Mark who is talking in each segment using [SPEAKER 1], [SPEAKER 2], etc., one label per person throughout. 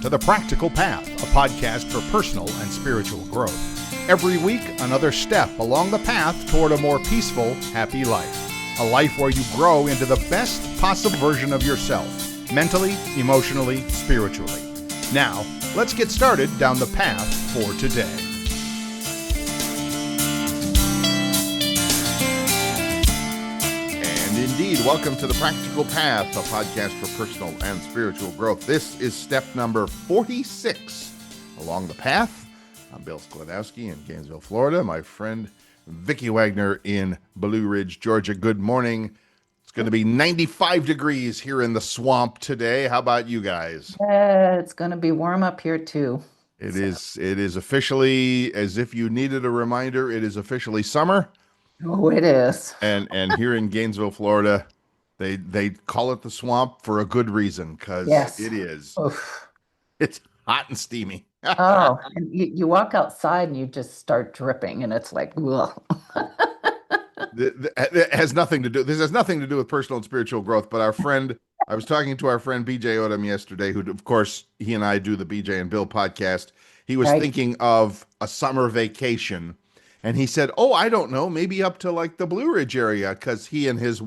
[SPEAKER 1] to The Practical Path, a podcast for personal and spiritual growth. Every week, another step along the path toward a more peaceful, happy life. A life where you grow into the best possible version of yourself, mentally, emotionally, spiritually. Now, let's get started down the path for today. Indeed, welcome to The Practical Path, a podcast for personal and spiritual growth. This is step number 46 along the path. I'm Bill Sklodowski in Gainesville, Florida. My friend Vicki Wagoner in Blue Ridge, Georgia. Good morning. It's going to be 95 degrees here in the swamp today. How about you guys?
[SPEAKER 2] It's going to be warm up here too.
[SPEAKER 1] It is officially, as if you needed a reminder, it is officially summer.
[SPEAKER 2] Oh, it is.
[SPEAKER 1] And here in Gainesville, Florida, they call it the swamp for a good reason, because it is.
[SPEAKER 2] Oof.
[SPEAKER 1] It's hot and steamy.
[SPEAKER 2] Oh, and you walk outside and you just start dripping, and it's like, ugh.
[SPEAKER 1] It has nothing to do. This has nothing to do with personal and spiritual growth. But I was talking to our friend BJ Odom yesterday, who, of course, he and I do the BJ and Bill podcast. He was thinking of a summer vacation. And he said, "Oh, I don't know, maybe up to like the Blue Ridge area," because he and his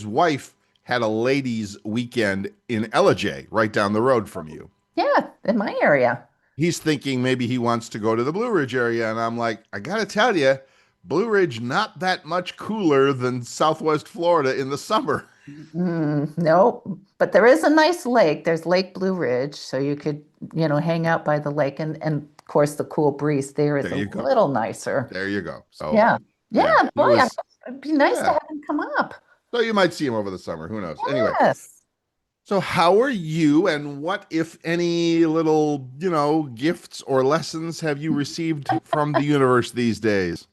[SPEAKER 1] wife had a ladies' weekend in Ellijay, right down the road from you.
[SPEAKER 2] Yeah, in my area.
[SPEAKER 1] He's thinking maybe he wants to go to the Blue Ridge area, and I'm like, I gotta tell you, Blue Ridge not that much cooler than Southwest Florida in the summer.
[SPEAKER 2] No, but there is a nice lake. There's Lake Blue Ridge, so you could, hang out by the lake, and of course the cool breeze there is a little nicer.
[SPEAKER 1] There you go. So
[SPEAKER 2] yeah, boy, it'd be nice to have him come up.
[SPEAKER 1] So you might see him over the summer. Who knows?
[SPEAKER 2] Yes.
[SPEAKER 1] Anyway. So how are you, and what, if any, little, gifts or lessons have you received from the universe these days?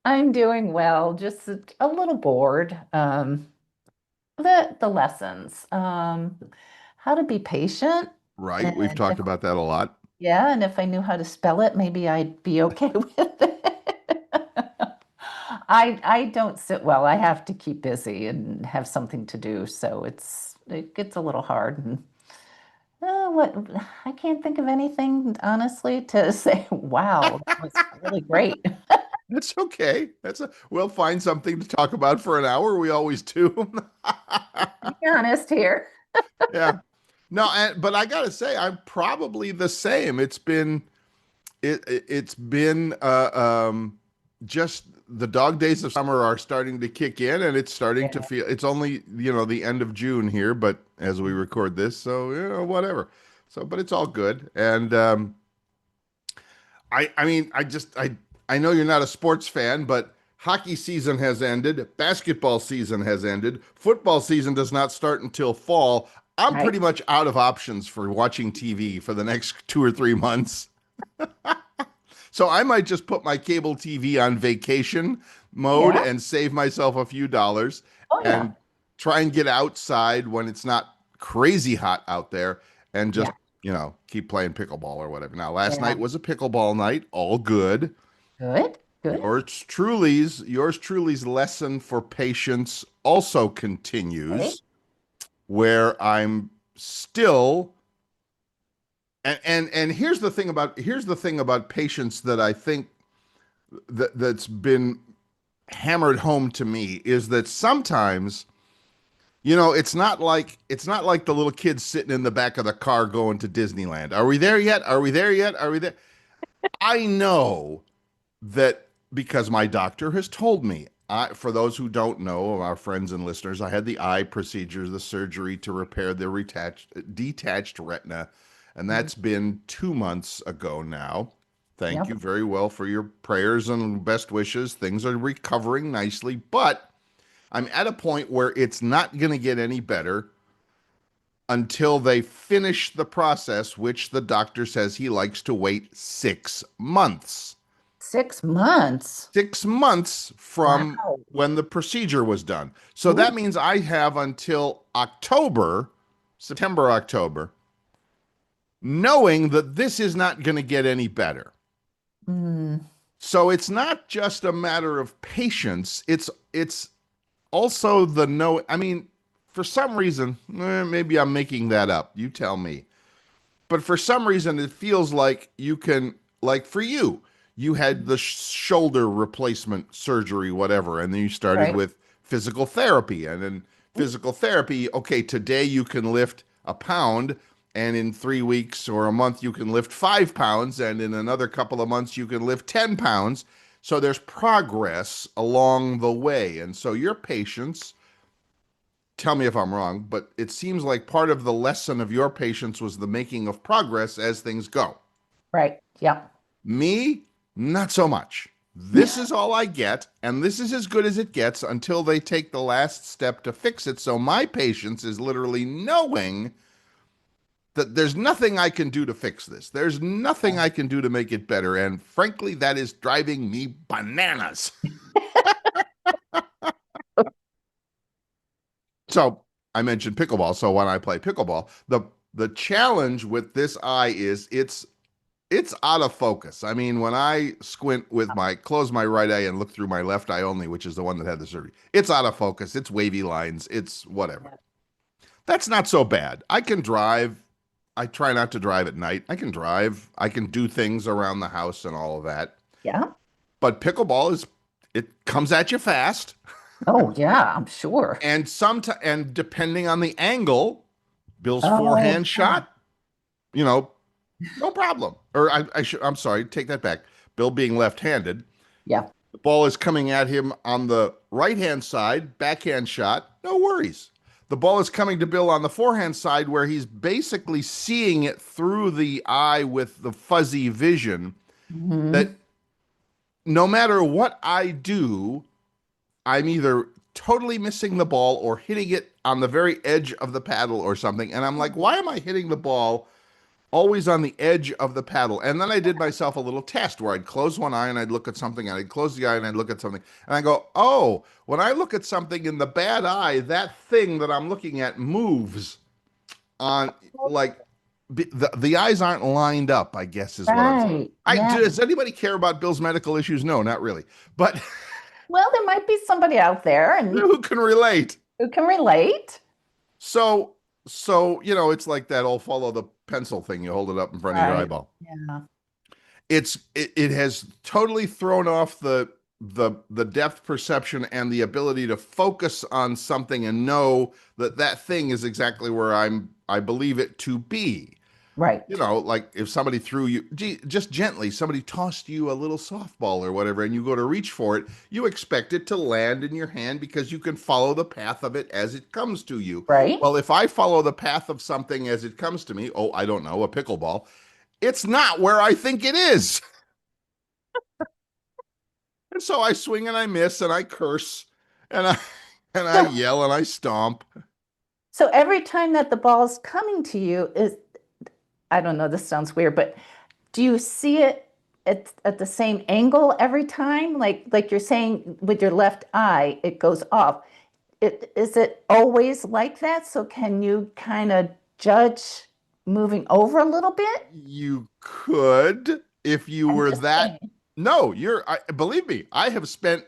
[SPEAKER 2] I'm doing well, just a little bored. The lessons, how to be patient.
[SPEAKER 1] Right. We've talked about that a lot.
[SPEAKER 2] Yeah. And if I knew how to spell it, maybe I'd be okay with it. I don't sit well. I have to keep busy and have something to do. So it gets a little hard. And I can't think of anything, honestly, to say, wow, that was really great.
[SPEAKER 1] That's okay. We'll find something to talk about for an hour. We always do.
[SPEAKER 2] Be honest here.
[SPEAKER 1] Yeah. No, but I gotta say, I'm probably the same. It's been just the dog days of summer are starting to kick in, and it's starting to feel. It's only the end of June here, but as we record this, so whatever. So, but it's all good, and I know you're not a sports fan, but hockey season has ended. Basketball season has ended. Football season does not start until fall. I'm pretty much out of options for watching TV for the next 2 or 3 months. So I might just put my cable TV on vacation mode and save myself a few dollars and try and get outside when it's not crazy hot out there and just, keep playing pickleball or whatever. Now, last night was a pickleball night. All good.
[SPEAKER 2] Good.
[SPEAKER 1] Yours truly's lesson for patience also continues, where I'm still, and here's the thing about patience that I think that's been hammered home to me is that sometimes, it's not like the little kids sitting in the back of the car going to Disneyland. Are we there yet? Are we there yet? Are we there? I know that because my doctor has told me, for those who don't know, our friends and listeners, I had the eye procedure, the surgery to repair the detached retina, and that's been 2 months ago now. Thank you very well for your prayers and best wishes. Things are recovering nicely, but I'm at a point where it's not going to get any better until they finish the process, which the doctor says he likes to wait 6 months.
[SPEAKER 2] 6 months?
[SPEAKER 1] 6 months from when the procedure was done. So that means I have until September, October, knowing that this is not going to get any better. So it's not just a matter of patience. It's also for some reason, maybe I'm making that up. You tell me. but for some reason it feels like you can, like for you, you had the shoulder replacement surgery, whatever, and then you started
[SPEAKER 2] Right.
[SPEAKER 1] with physical therapy, and then physical therapy, okay, today you can lift a pound, and in 3 weeks or a month you can lift 5 pounds, and in another couple of months you can lift 10 pounds. So there's progress along the way, and so your patience, tell me if I'm wrong, but it seems like part of the lesson of your patience was the making of progress as things go.
[SPEAKER 2] Right. Yeah.
[SPEAKER 1] Me, not so much. This is all I get, and this is as good as it gets until they take the last step to fix it. So my patience is literally knowing that there's nothing I can do to fix this. There's nothing I can do to make it better. And frankly, that is driving me bananas. So I mentioned pickleball. So when I play pickleball, the challenge with this eye is it's out of focus. I mean, when I squint with close my right eye and look through my left eye only, which is the one that had the surgery, it's out of focus. It's wavy lines. It's whatever. That's not so bad. I can drive. I try not to drive at night. I can drive. I can do things around the house and all of that.
[SPEAKER 2] Yeah.
[SPEAKER 1] But pickleball it comes at you fast.
[SPEAKER 2] Oh, yeah, I'm sure.
[SPEAKER 1] And depending on the angle, Bill's
[SPEAKER 2] Oh,
[SPEAKER 1] forehand
[SPEAKER 2] yeah.
[SPEAKER 1] shot, you know, no problem. Or I'm sorry, take that back. Bill being left-handed,
[SPEAKER 2] Yeah.
[SPEAKER 1] the ball is coming at him on the right-hand side, backhand shot, no worries. The ball is coming to Bill on the forehand side where he's basically seeing it through the eye with the fuzzy vision that
[SPEAKER 2] Hmm.
[SPEAKER 1] no matter what I do, I'm either totally missing the ball or hitting it on the very edge of the paddle or something. And I'm like, why am I hitting the ball always on the edge of the paddle? And then I did myself a little test where I'd close one eye and I'd look at something, and I'd close the eye and I'd look at something. And I go, oh, when I look at something in the bad eye, that thing that I'm looking at moves on, like, the eyes aren't lined up, I guess is what I'm saying.
[SPEAKER 2] Right. Yeah.
[SPEAKER 1] Does anybody care about Bill's medical issues? No, not really. But
[SPEAKER 2] Well, there might be somebody out there and
[SPEAKER 1] who can relate?
[SPEAKER 2] who can relate.
[SPEAKER 1] So, it's like that old follow the pencil thing. You hold it up in front of your
[SPEAKER 2] Right.
[SPEAKER 1] eyeball.
[SPEAKER 2] Yeah.
[SPEAKER 1] It has totally thrown off the depth perception and the ability to focus on something and know that that thing is exactly where I believe it to be.
[SPEAKER 2] Right.
[SPEAKER 1] Like if somebody threw you, just gently, somebody tossed you a little softball or whatever, and you go to reach for it, you expect it to land in your hand because you can follow the path of it as it comes to you.
[SPEAKER 2] Right.
[SPEAKER 1] Well, if I follow the path of something as it comes to me, oh, I don't know, a pickleball, it's not where I think it is. And so I swing and I miss and I curse and I and I
[SPEAKER 2] So,
[SPEAKER 1] yell and I stomp.
[SPEAKER 2] so every time that the ball's coming to you is, I don't know, this sounds weird, but do you see it at the same angle every time? Like you're saying with your left eye, it goes off. Is it always like that? So can you kind of judge moving over a little bit?
[SPEAKER 1] You could if you
[SPEAKER 2] I'm
[SPEAKER 1] were
[SPEAKER 2] just
[SPEAKER 1] that.
[SPEAKER 2] saying.
[SPEAKER 1] No, believe me, I have spent,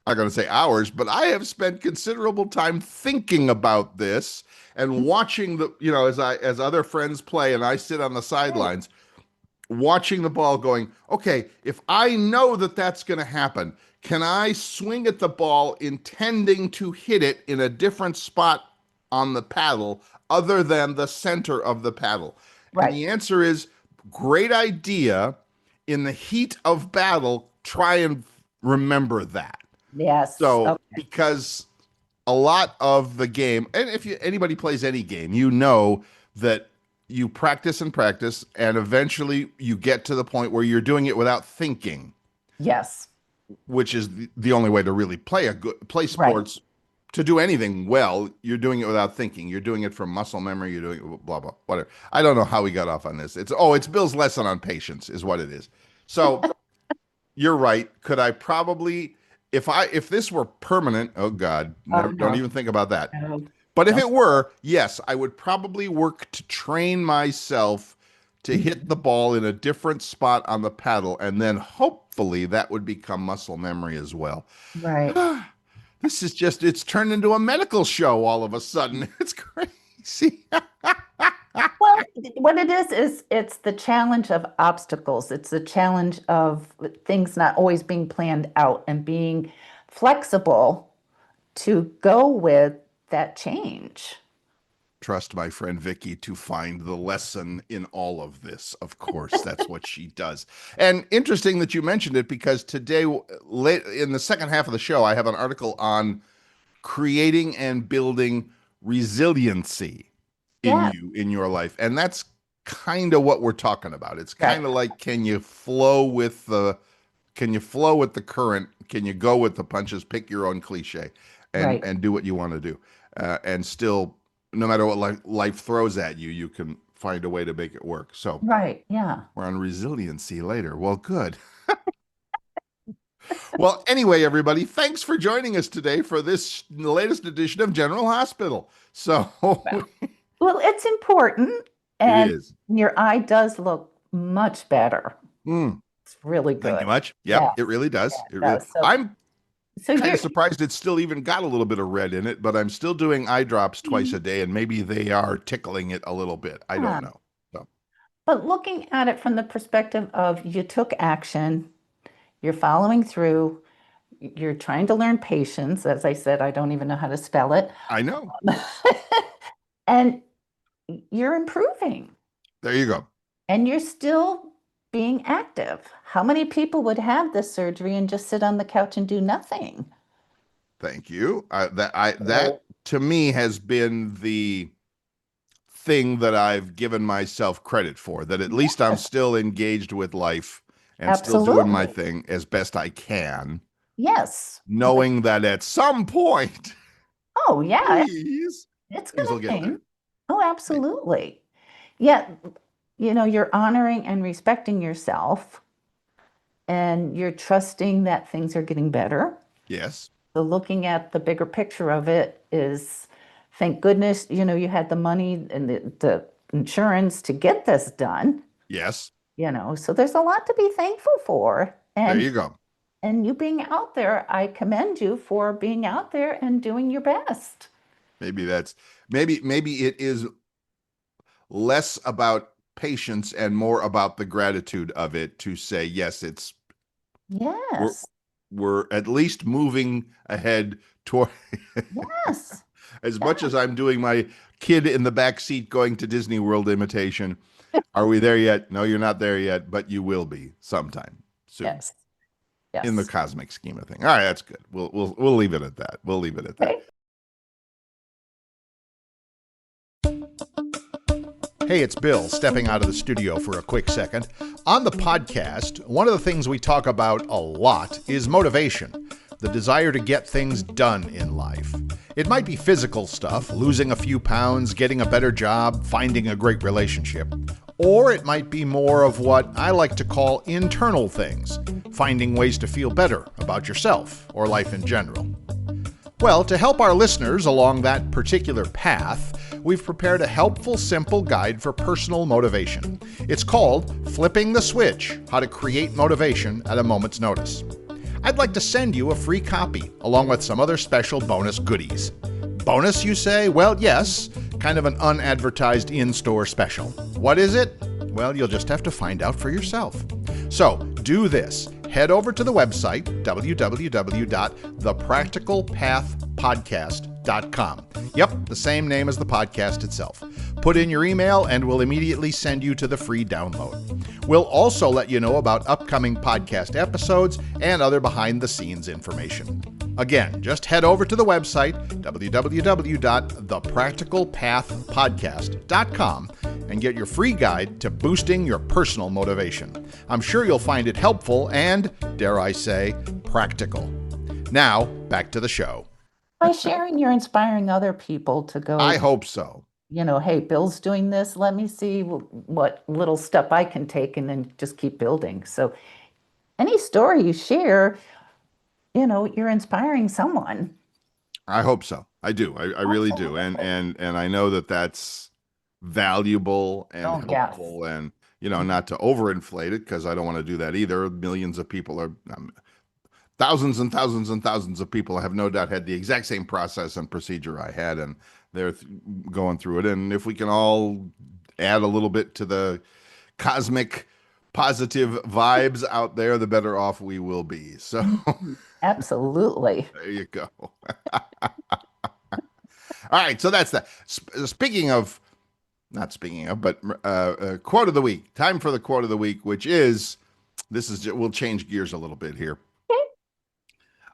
[SPEAKER 1] I'm not going to say hours, but I have spent considerable time thinking about this and watching as other friends play and I sit on the
[SPEAKER 2] Right.
[SPEAKER 1] sidelines watching the ball going, okay, if I know that that's going to happen, can I swing at the ball intending to hit it in a different spot on the paddle other than the center of the paddle? And
[SPEAKER 2] Right.
[SPEAKER 1] the answer is great idea. In the heat of battle, try and remember that.
[SPEAKER 2] Yes.
[SPEAKER 1] So,
[SPEAKER 2] Okay.
[SPEAKER 1] because a lot of the game, and if anybody plays any game, you know that you practice and practice, and eventually you get to the point where you're doing it without thinking,
[SPEAKER 2] Yes.
[SPEAKER 1] which is the only way to really play
[SPEAKER 2] Right.
[SPEAKER 1] sports. To do anything well, you're doing it without thinking. You're doing it from muscle memory. You're doing it, blah blah whatever. I don't know how we got off on this. It's Bill's lesson on patience is what it is. So you're right. Could I probably, if this were permanent? Oh God,
[SPEAKER 2] Oh
[SPEAKER 1] never. Don't
[SPEAKER 2] no.
[SPEAKER 1] even think about that.
[SPEAKER 2] No.
[SPEAKER 1] But if
[SPEAKER 2] Don't.
[SPEAKER 1] it were, yes, I would probably work to train myself to hit the
[SPEAKER 2] Mhm.
[SPEAKER 1] ball in a different spot on the paddle, and then hopefully that would become muscle memory as well.
[SPEAKER 2] Right.
[SPEAKER 1] This is turned into a medical show all of a sudden. It's crazy.
[SPEAKER 2] what it is it's the challenge of obstacles. It's the challenge of things not always being planned out and being flexible to go with that change.
[SPEAKER 1] Trust my friend Vicki to find the lesson in all of this. Of course, that's what she does. And interesting that you mentioned it because today, late in the second half of the show, I have an article on creating and building resiliency in
[SPEAKER 2] Yeah,
[SPEAKER 1] you in your life, and that's kind of what we're talking about. It's
[SPEAKER 2] right,
[SPEAKER 1] kind of like, can you flow with the current? Can you go with the punches? Pick your own cliche, and
[SPEAKER 2] right,
[SPEAKER 1] do what you want to do, and still, no matter what life throws at you, you can find a way to make it work. So
[SPEAKER 2] right. Yeah.
[SPEAKER 1] we're on resiliency later. Well, good. Well, anyway, everybody, thanks for joining us today for this latest edition of General Hospital. So
[SPEAKER 2] Well, well, it's important,
[SPEAKER 1] it
[SPEAKER 2] and
[SPEAKER 1] is.
[SPEAKER 2] your eye does look much better.
[SPEAKER 1] Mm,
[SPEAKER 2] It's really
[SPEAKER 1] thank you
[SPEAKER 2] good.
[SPEAKER 1] much.
[SPEAKER 2] Yeah,
[SPEAKER 1] Yep, it really
[SPEAKER 2] yeah,
[SPEAKER 1] does.
[SPEAKER 2] it
[SPEAKER 1] It really.
[SPEAKER 2] does. So,
[SPEAKER 1] I'm
[SPEAKER 2] so
[SPEAKER 1] kind
[SPEAKER 2] you're,
[SPEAKER 1] of surprised it's still even got a little bit of red in it, but I'm still doing eye drops twice a day, and maybe they are tickling it a little bit. I don't
[SPEAKER 2] yeah.
[SPEAKER 1] know. So
[SPEAKER 2] But looking at it from the perspective of you took action, you're following through, you're trying to learn patience. As I said, I don't even know how to spell it.
[SPEAKER 1] I know.
[SPEAKER 2] And you're improving
[SPEAKER 1] There you go.
[SPEAKER 2] and you're still being active. How many people would have this surgery and just sit on the couch and do nothing?
[SPEAKER 1] Thank you. That
[SPEAKER 2] So,
[SPEAKER 1] to me has been the thing that I've given myself credit for, that at least I'm
[SPEAKER 2] yes,
[SPEAKER 1] still engaged with life and still doing my
[SPEAKER 2] absolutely.
[SPEAKER 1] thing as best I can,
[SPEAKER 2] Yes. But
[SPEAKER 1] knowing that at some point,
[SPEAKER 2] oh, yeah,
[SPEAKER 1] please,
[SPEAKER 2] it's going
[SPEAKER 1] things will
[SPEAKER 2] to
[SPEAKER 1] get better.
[SPEAKER 2] change. Oh,
[SPEAKER 1] Thank you.
[SPEAKER 2] absolutely. Yeah, you're honoring and respecting yourself and you're trusting that things are getting better.
[SPEAKER 1] Yes,
[SPEAKER 2] So looking at the bigger picture of it is thank goodness, you had the money and the insurance to get this done,
[SPEAKER 1] yes,
[SPEAKER 2] so there's a lot to be thankful for.
[SPEAKER 1] there
[SPEAKER 2] And
[SPEAKER 1] you go.
[SPEAKER 2] and you being out there, I commend you for being out there and doing your best.
[SPEAKER 1] Maybe that's maybe it is less about patience and more about the gratitude of it to say yes, we're
[SPEAKER 2] Yes.
[SPEAKER 1] we're at least moving ahead toward
[SPEAKER 2] Yes.
[SPEAKER 1] as much
[SPEAKER 2] Yeah.
[SPEAKER 1] as I'm doing my kid in the back seat going to Disney World imitation. Are we there yet? No, you're not there yet, but you will be sometime soon
[SPEAKER 2] Yes.
[SPEAKER 1] in the
[SPEAKER 2] Yes.
[SPEAKER 1] cosmic scheme of things. All right, that's good. We'll leave it at that. We'll leave it at that.
[SPEAKER 2] Okay.
[SPEAKER 3] Hey, it's Bill stepping out of the studio for a quick second. On the podcast, one of the things we talk about a lot is motivation, the desire to get things done in life. It might be physical stuff, losing a few pounds, getting a better job, finding a great relationship. Or it might be more of what I like to call internal things, finding ways to feel better about yourself or life in general. Well, to help our listeners along that particular path, we've prepared a helpful, simple guide for personal motivation. It's called Flipping the Switch: How to Create Motivation at a Moment's Notice. I'd like to send you a free copy, along with some other special bonus goodies. Bonus, you say? Well, yes, kind of an unadvertised in-store special. What is it? Well, you'll just have to find out for yourself. So, do this. Head over to the website, www.thepracticalpathpodcast.com. Yep, the same name as the podcast itself. Put in your email and we'll immediately send you to the free download. We'll also let you know about upcoming podcast episodes and other behind-the-scenes information. Again, just head over to the website, www.thepracticalpathpodcast.com, and get your free guide to boosting your personal motivation. I'm sure you'll find it helpful and, dare I say, practical. Now, back to the show.
[SPEAKER 2] By sharing, you're inspiring other people to
[SPEAKER 1] I
[SPEAKER 2] go,
[SPEAKER 1] hope so.
[SPEAKER 2] hey, Bill's doing this. Let me see what little step I can take and then just keep building. So any story you share, you're inspiring someone.
[SPEAKER 1] I hope so. I do. I really do. And
[SPEAKER 2] Absolutely.
[SPEAKER 1] and I know that that's valuable and
[SPEAKER 2] Oh, yes.
[SPEAKER 1] helpful, and not to overinflate it, because I don't want to do that either. Millions of people are thousands and thousands and thousands of people have no doubt had the exact same process and procedure I had, and they're going through it. And if we can all add a little bit to the cosmic positive vibes out there, the better off we will be. So
[SPEAKER 2] Mhm. Absolutely.
[SPEAKER 1] there you go. All right, so that's that. Speaking of, not speaking of, but quote of the week. Time for the quote of the week, which is this is we'll change gears a little bit here.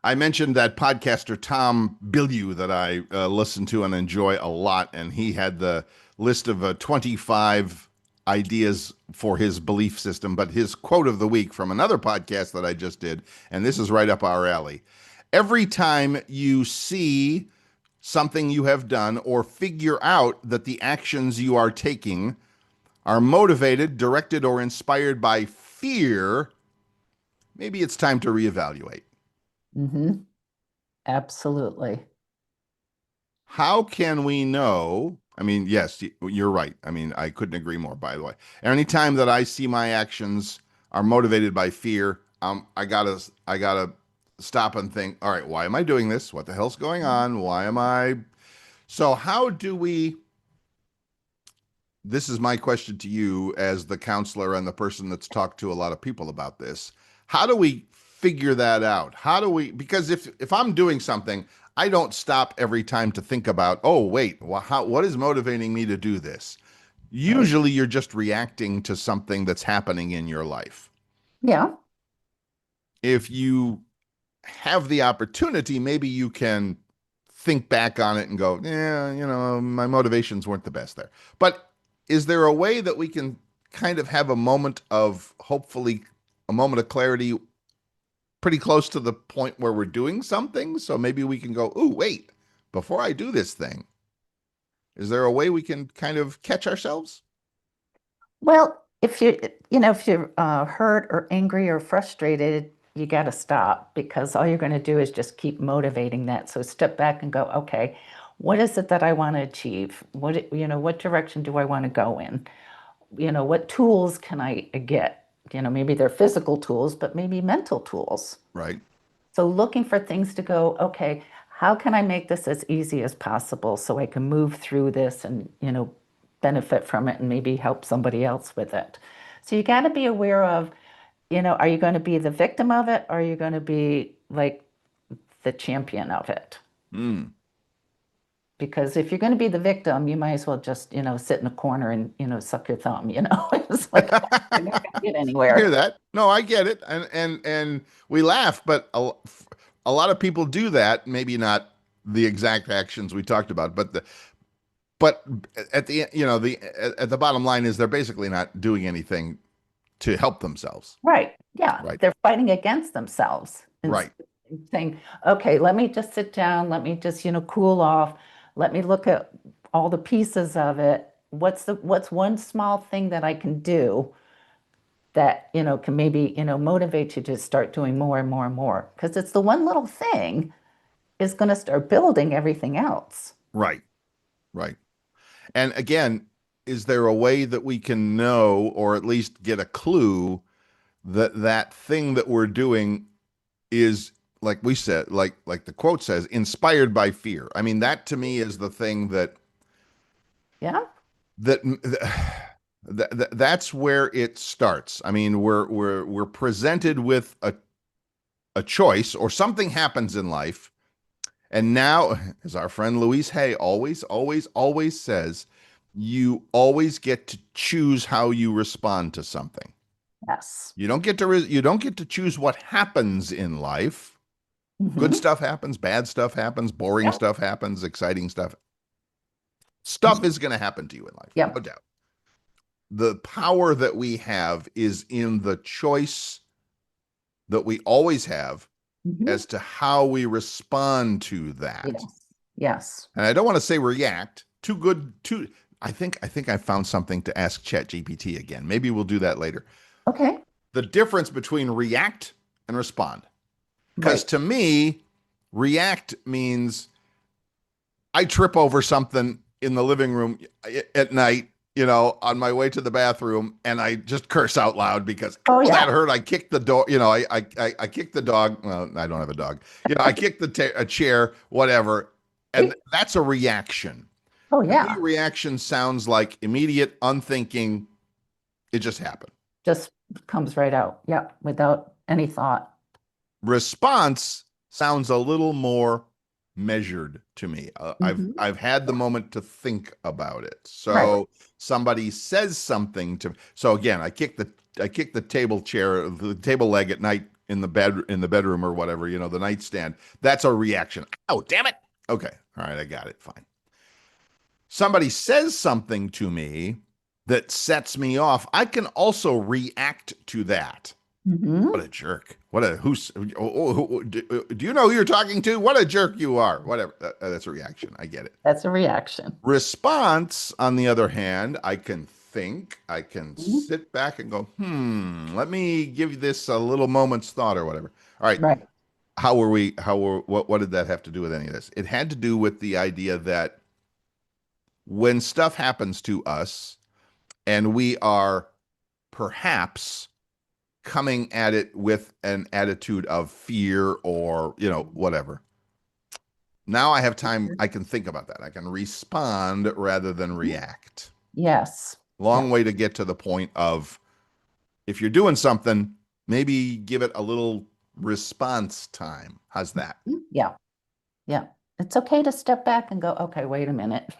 [SPEAKER 1] I mentioned that podcaster Tom Bilyeu that I listen to and enjoy a lot, and he had the list of 25 ideas for his belief system. But his quote of the week from another podcast that I just did, and this is right up our alley. Every time you see something you have done or figure out that the actions you are taking are motivated, directed, or inspired by fear, maybe it's time to reevaluate.
[SPEAKER 2] Hmm. Absolutely.
[SPEAKER 1] How can we know? I mean, yes, you're right. I mean, I couldn't agree more, by the way. Anytime that I see my actions are motivated by fear, I gotta stop and think, all right, why am I doing this? What the hell's going on? Why am I? So how do we, this is my question to you as the counselor and the person that's talked to a lot of people about this. How do we figure that out? How do we, because if I'm doing something, I don't stop every time to think about, oh, wait, what is motivating me to do this?
[SPEAKER 2] Right.
[SPEAKER 1] Usually you're just reacting to something that's happening in your life.
[SPEAKER 2] Yeah.
[SPEAKER 1] If you have the opportunity, maybe you can think back on it and go, yeah, my motivations weren't the best there. But is there a way that we can kind of have a moment of, hopefully, a moment of clarity pretty close to the point where we're doing something? So maybe we can go, ooh, wait, before I do this thing, is there a way we can kind of catch ourselves?
[SPEAKER 2] Well, if you're hurt or angry or frustrated, you got to stop because all you're going to do is just keep motivating that. So step back and go, okay, what is it that I want to achieve? What direction do I want to go in? What tools can I get? Maybe they're physical tools, but maybe mental tools.
[SPEAKER 1] Right,
[SPEAKER 2] So looking for things to go, okay, how can I make this as easy as possible so I can move through this and, benefit from it and maybe help somebody else with it. So you got to be aware of, are you going to be the victim of it or are you going to be like the champion of it?
[SPEAKER 1] mm.
[SPEAKER 2] Because if you're going to be the victim, you might as well just, sit in a corner and, suck your thumb, It's like, you're not going to get
[SPEAKER 1] I hear
[SPEAKER 2] anywhere.
[SPEAKER 1] that. No, I get it, and we laugh, but a lot of people do that. Maybe not the exact actions we talked about, but at the at the bottom line is they're basically not doing anything to help themselves.
[SPEAKER 2] Right. Yeah.
[SPEAKER 1] Right.
[SPEAKER 2] They're fighting against themselves and
[SPEAKER 1] Right.
[SPEAKER 2] saying, okay, let me just sit down. Let me just, cool off. Let me look at all the pieces of it. What's one small thing that I can do that, can maybe, motivate you to start doing more and more and more? Because it's the one little thing is going to start building everything else.
[SPEAKER 1] Right. Right. And again, is there a way that we can know, or at least get a clue, that that thing that we're doing is, like we said, like the quote says, inspired by fear? I mean, that to me is the thing
[SPEAKER 2] Yeah.
[SPEAKER 1] that that's where it starts. I mean, we're presented with a choice, or something happens in life, and now, as our friend Louise Hay always says, you always get to choose how you respond to something.
[SPEAKER 2] Yes.
[SPEAKER 1] You don't get to choose what happens in life. Good
[SPEAKER 2] Hmm.
[SPEAKER 1] stuff happens, bad stuff happens, boring
[SPEAKER 2] Yep.
[SPEAKER 1] stuff happens, exciting stuff is going to happen to you in life, no
[SPEAKER 2] Yep.
[SPEAKER 1] doubt. The power that we have is in the choice that we always have
[SPEAKER 2] Hmm.
[SPEAKER 1] as to how we respond to that.
[SPEAKER 2] Yes. Yes.
[SPEAKER 1] And I don't want to say react. Too good. Too. I think I found something to ask ChatGPT again. Maybe we'll do that later.
[SPEAKER 2] Okay.
[SPEAKER 1] The difference between react and respond. Because
[SPEAKER 2] Right.
[SPEAKER 1] to me, react means I trip over something in the living room at night, on my way to the bathroom, and I just curse out loud because,
[SPEAKER 2] Oh,
[SPEAKER 1] oh, that
[SPEAKER 2] yeah.
[SPEAKER 1] hurt. I kicked the door. I kicked the dog. Well, I don't have a dog. I kicked a chair, whatever, and that's a reaction.
[SPEAKER 2] Oh,
[SPEAKER 1] To me,
[SPEAKER 2] yeah.
[SPEAKER 1] reaction sounds like immediate, unthinking, it just happened.
[SPEAKER 2] Just comes right out. Yeah, without any thought.
[SPEAKER 1] Response sounds a little more measured to me.
[SPEAKER 2] Hmm.
[SPEAKER 1] I've had the moment to think about it.
[SPEAKER 2] Right.
[SPEAKER 1] So somebody says something to me. So again, I kick the table chair, the table leg at night in the bedroom or whatever, the nightstand. That's a reaction. Oh, damn it. Okay. All right, I got it. Fine. Somebody says something to me that sets me off. I can also react to that.
[SPEAKER 2] Hmm.
[SPEAKER 1] What a jerk. What a do you know who you're talking to? What a jerk you are. Whatever. That's a reaction. I get it.
[SPEAKER 2] That's a reaction.
[SPEAKER 1] Response, on the other hand, I can think, I can
[SPEAKER 2] Mhm.
[SPEAKER 1] sit back and go, let me give this a little moment's thought or whatever. All right.
[SPEAKER 2] Right.
[SPEAKER 1] What did that have to do with any of this? It had to do with the idea that when stuff happens to us and we are perhaps coming at it with an attitude of fear or, whatever. Now I have time, I can think about that. I can respond rather than react.
[SPEAKER 2] Yes. Yeah.
[SPEAKER 1] Long way to get to the point of if you're doing something, maybe give it a little response time. How's that?
[SPEAKER 2] Yeah. Yeah. It's okay to step back and go, okay, wait a minute.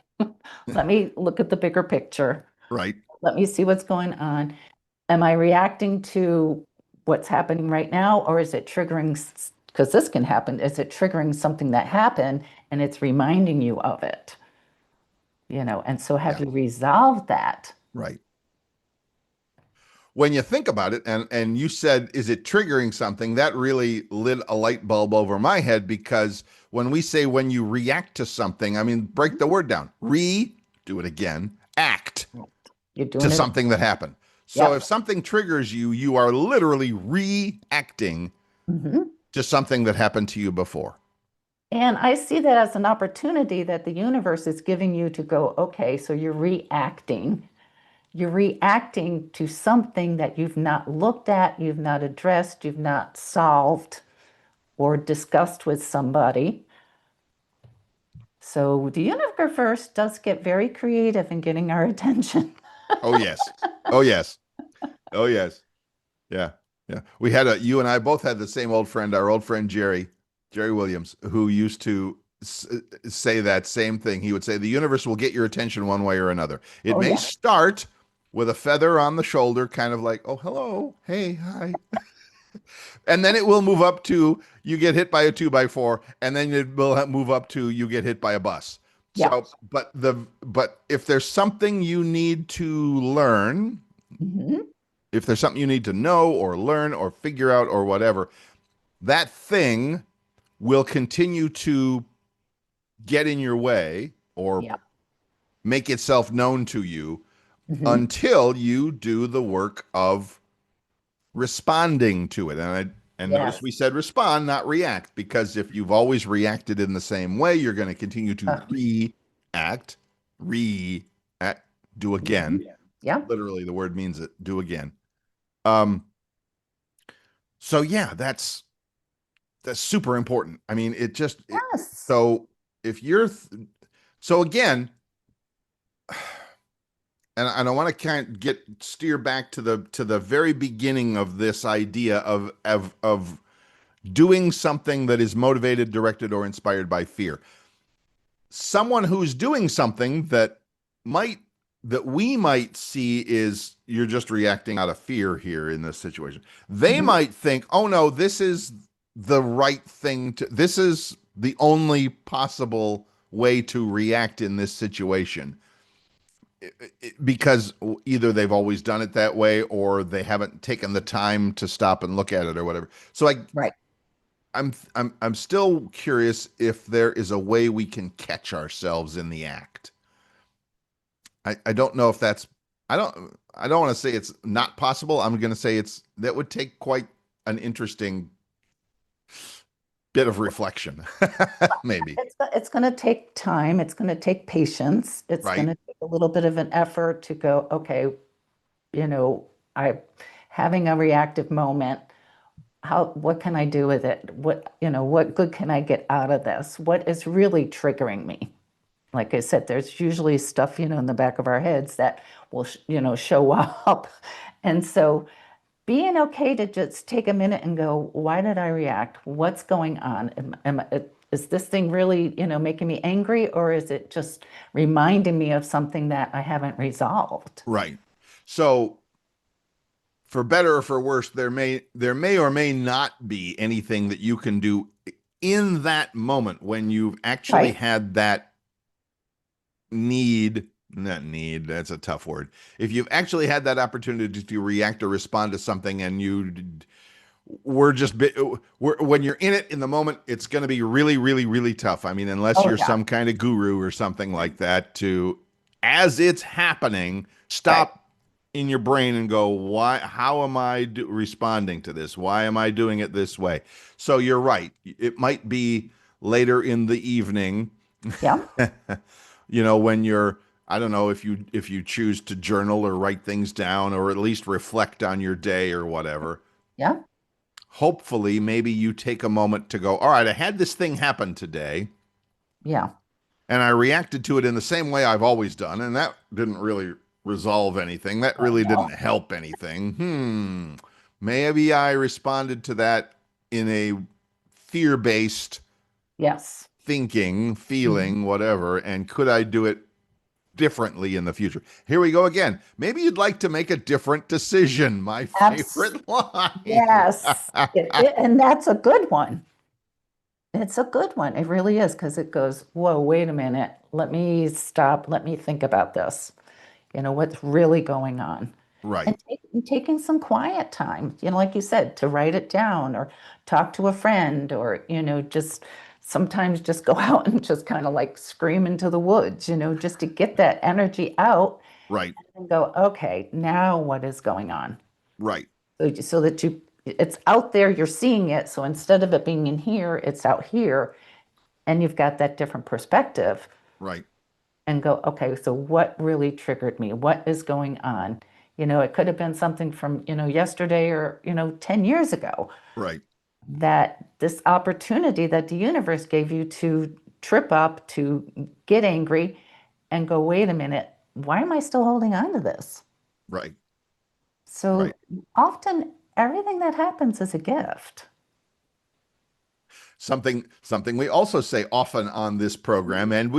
[SPEAKER 2] Let me look at the bigger picture.
[SPEAKER 1] Right?
[SPEAKER 2] Let me see what's going on. Am I reacting to what's happening right now, or is it triggering, because this can happen, is it triggering something that happened and it's reminding you of it? And so have
[SPEAKER 1] Yeah,
[SPEAKER 2] you resolved that?
[SPEAKER 1] right. When you think about it, and you said, is it triggering something? That really lit a light bulb over my head because when we say when you react to something, I mean, break the word down. Do it again, act
[SPEAKER 2] You're
[SPEAKER 1] to
[SPEAKER 2] doing it.
[SPEAKER 1] something that happened. So if
[SPEAKER 2] Yep.
[SPEAKER 1] something triggers you, you are literally reacting
[SPEAKER 2] Hmm.
[SPEAKER 1] to something that happened to you before.
[SPEAKER 2] And I see that as an opportunity that the universe is giving you to go, okay, so you're reacting. You're reacting to something that you've not looked at, you've not addressed, you've not solved or discussed with somebody. So the universe does get very creative in getting our attention.
[SPEAKER 1] Oh yes. Oh yes. Oh yes. Yeah. Yeah. You and I both had the same old friend, our old friend Jerry Williams, who used to say that same thing. He would say, the universe will get your attention one way or another. It
[SPEAKER 2] Oh,
[SPEAKER 1] may
[SPEAKER 2] yeah.
[SPEAKER 1] start with a feather on the shoulder, kind of like, oh, hello. Hey, hi. And then it will move up to you get hit by a 2x4, and then it will move up to you get hit by a bus.
[SPEAKER 2] Yeah.
[SPEAKER 1] So, but if there's something you need to learn,
[SPEAKER 2] Hmm.
[SPEAKER 1] if there's something you need to know or learn or figure out or whatever, that thing will continue to get in your way or
[SPEAKER 2] Yeah.
[SPEAKER 1] make itself known to you
[SPEAKER 2] Hmm.
[SPEAKER 1] until you do the work of responding to it. And notice
[SPEAKER 2] Yes.
[SPEAKER 1] we said respond, not react, because if you've always reacted in the same way, you're going to continue to
[SPEAKER 2] Uh,
[SPEAKER 1] react, react, do
[SPEAKER 2] mhm.
[SPEAKER 1] again.
[SPEAKER 2] Yeah.
[SPEAKER 1] Literally, the word means it. Do again. Um. So yeah, that's super important. I mean,
[SPEAKER 2] Yes.
[SPEAKER 1] so if you're so again, and I want to kind of steer back to the very beginning of this idea of doing something that is motivated, directed, or inspired by fear. Someone who's doing something might that we might see is you're just reacting out of fear here in this situation. They
[SPEAKER 2] Hmm.
[SPEAKER 1] might think, oh no, this is the right thing to, this is the only possible way to react in this situation because either they've always done it that way or they haven't taken the time to stop and look at it or whatever. So
[SPEAKER 2] Right.
[SPEAKER 1] I'm still curious if there is a way we can catch ourselves in the act. I don't know if that's I don't want to say it's not possible. I'm going to say that would take quite an interesting bit of reflection, maybe.
[SPEAKER 2] It's going to take time. It's going to take patience. It's going
[SPEAKER 1] Right?
[SPEAKER 2] to take a little bit of an effort to go, okay, you know, I having a reactive moment. What can I do with it? What good can I get out of this? What is really triggering me? like I said, there's usually stuff, in the back of our heads that will, show up. And so being okay to just take a minute and go, why did I react? What's going on? Is this thing really, making me angry, or is it just reminding me of something that I haven't resolved?
[SPEAKER 1] Right. So for better or for worse, there may or may not be anything that you can do in that moment when you've actually
[SPEAKER 2] Right.
[SPEAKER 1] had that need, not need, that's a tough word. If you've actually had that opportunity to react or respond to something and you we're just when you're in it in the moment, it's going to be really, really, really tough. I mean, unless
[SPEAKER 2] Oh,
[SPEAKER 1] you're
[SPEAKER 2] yeah.
[SPEAKER 1] some kind of guru or something like that, to as it's happening,
[SPEAKER 2] Right.
[SPEAKER 1] stop in your brain and go, why? How am I responding to this? Why am I doing it this way? So you're right. It might be later in the evening,
[SPEAKER 2] Yeah.
[SPEAKER 1] when you're. I don't know if you choose to journal or write things down or at least reflect on your day or whatever.
[SPEAKER 2] Yeah.
[SPEAKER 1] Hopefully maybe you take a moment to go, all right, I had this thing happen today
[SPEAKER 2] Yeah.
[SPEAKER 1] and I reacted to it in the same way I've always done, and that didn't really resolve anything. That
[SPEAKER 2] Oh,
[SPEAKER 1] really didn't
[SPEAKER 2] no.
[SPEAKER 1] help anything. Maybe I responded to that in a fear-based
[SPEAKER 2] Yes.
[SPEAKER 1] thinking,
[SPEAKER 2] Mhm.
[SPEAKER 1] feeling, whatever, and could I do it differently in the future? Here we go again. Maybe you'd like to make a different decision. My
[SPEAKER 2] Abs
[SPEAKER 1] favorite line.
[SPEAKER 2] yes. And that's a good one. It's a good one. It really is, because it goes, whoa, wait a minute. Let me stop. Let me think about this. What's really going on.
[SPEAKER 1] Right,
[SPEAKER 2] And taking some quiet time, like you said, to write it down or talk to a friend, or, just sometimes just go out and just kind of like scream into the woods, just to get that energy out
[SPEAKER 1] right,
[SPEAKER 2] and go, okay, now what is going on?
[SPEAKER 1] right,
[SPEAKER 2] So that it's out there, you're seeing it. So instead of it being in here, it's out here, and you've got that different perspective,
[SPEAKER 1] right,
[SPEAKER 2] and go, okay, so what really triggered me? What is going on? It could have been something from, yesterday, or, 10 years ago,
[SPEAKER 1] right.
[SPEAKER 2] that this opportunity that the universe gave you to trip up, to get angry and go, wait a minute, why am I still holding on to this?
[SPEAKER 1] Right.
[SPEAKER 2] So
[SPEAKER 1] Right.
[SPEAKER 2] often everything that happens is a gift.
[SPEAKER 1] Something we also say often on this program, and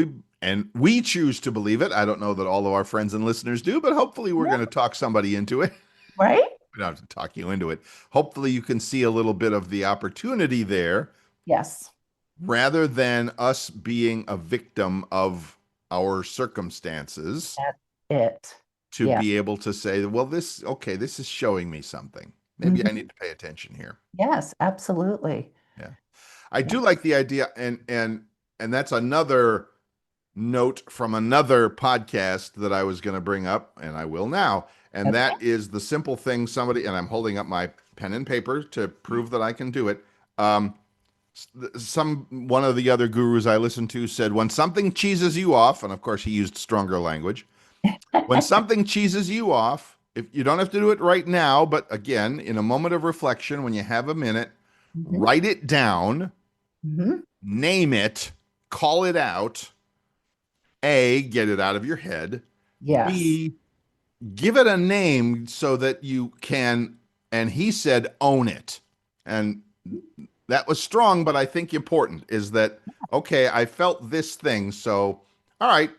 [SPEAKER 1] we choose to believe it. I don't know that all of our friends and listeners do, but hopefully we're
[SPEAKER 2] Yeah.
[SPEAKER 1] going to talk somebody into it.
[SPEAKER 2] Right?
[SPEAKER 1] We don't have to talk you into it. Hopefully you can see a little bit of the opportunity there
[SPEAKER 2] Yes.
[SPEAKER 1] rather than us being a victim of our circumstances,
[SPEAKER 2] That's it.
[SPEAKER 1] to
[SPEAKER 2] Yeah.
[SPEAKER 1] be able to say, well, this is showing me something. Maybe I
[SPEAKER 2] Mhm.
[SPEAKER 1] need to pay attention here.
[SPEAKER 2] Yes, absolutely.
[SPEAKER 1] Yeah. I
[SPEAKER 2] Yeah.
[SPEAKER 1] do like the idea, and that's another note from another podcast that I was going to bring up, and I will now. And
[SPEAKER 2] Okay.
[SPEAKER 1] that is the simple thing somebody, and I'm holding up my pen and paper to prove that I can do it. Um, one of the other gurus I listened to said, when something cheeses you off, and of course he used stronger language. When something cheeses you off, if you don't have to do it right now, but again, in a moment of reflection, when you have a minute,
[SPEAKER 2] Hmm.
[SPEAKER 1] write it down,
[SPEAKER 2] Hmm.
[SPEAKER 1] name it, call it out. A, get it out of your head.
[SPEAKER 2] Yes.
[SPEAKER 1] B, give it a name so that you can, and he said, own it. And that was strong, but I think important is that, okay, I felt this thing. So, all right,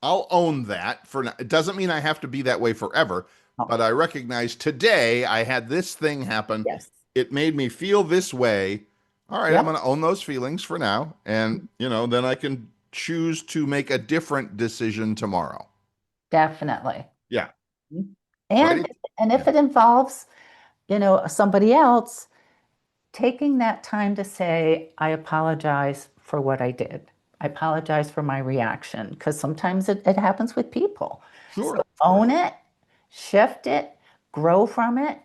[SPEAKER 1] I'll own that for now. It doesn't mean I have to be that way forever,
[SPEAKER 2] Oh,
[SPEAKER 1] but I recognize today I had this thing happen.
[SPEAKER 2] yes.
[SPEAKER 1] It made me feel this way. All right, I'm
[SPEAKER 2] Yep.
[SPEAKER 1] going to own those feelings for now. And, then I can choose to make a different decision tomorrow.
[SPEAKER 2] Definitely.
[SPEAKER 1] Yeah. Write
[SPEAKER 2] And
[SPEAKER 1] it.
[SPEAKER 2] and
[SPEAKER 1] Yeah.
[SPEAKER 2] if it involves, somebody else, taking that time to say, I apologize for what I did. I apologize for my reaction, because sometimes it happens with people. So
[SPEAKER 1] Sure. Sure.
[SPEAKER 2] own it, shift it, grow from it,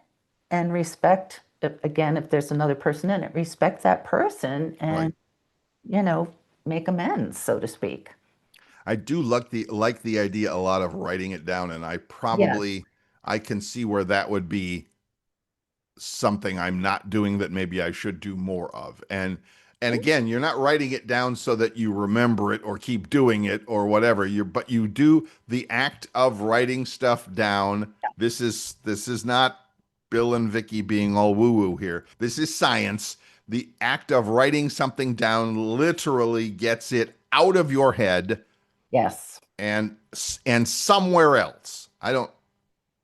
[SPEAKER 2] and respect, again, if there's another person in it, respect that person,
[SPEAKER 1] Right.
[SPEAKER 2] and, you know, make amends, so to speak.
[SPEAKER 1] I do like the idea a lot of writing it down, and
[SPEAKER 2] Yes.
[SPEAKER 1] I can see where that would be something I'm not doing that maybe I should do more of. And And again, you're not writing it down so that you remember it or keep doing it or whatever. But you do the act of writing stuff down. This is not Bill and Vicky being all woo-woo here. This is science. The act of writing something down literally gets it out of your head
[SPEAKER 2] Yes.
[SPEAKER 1] and and somewhere else. I don't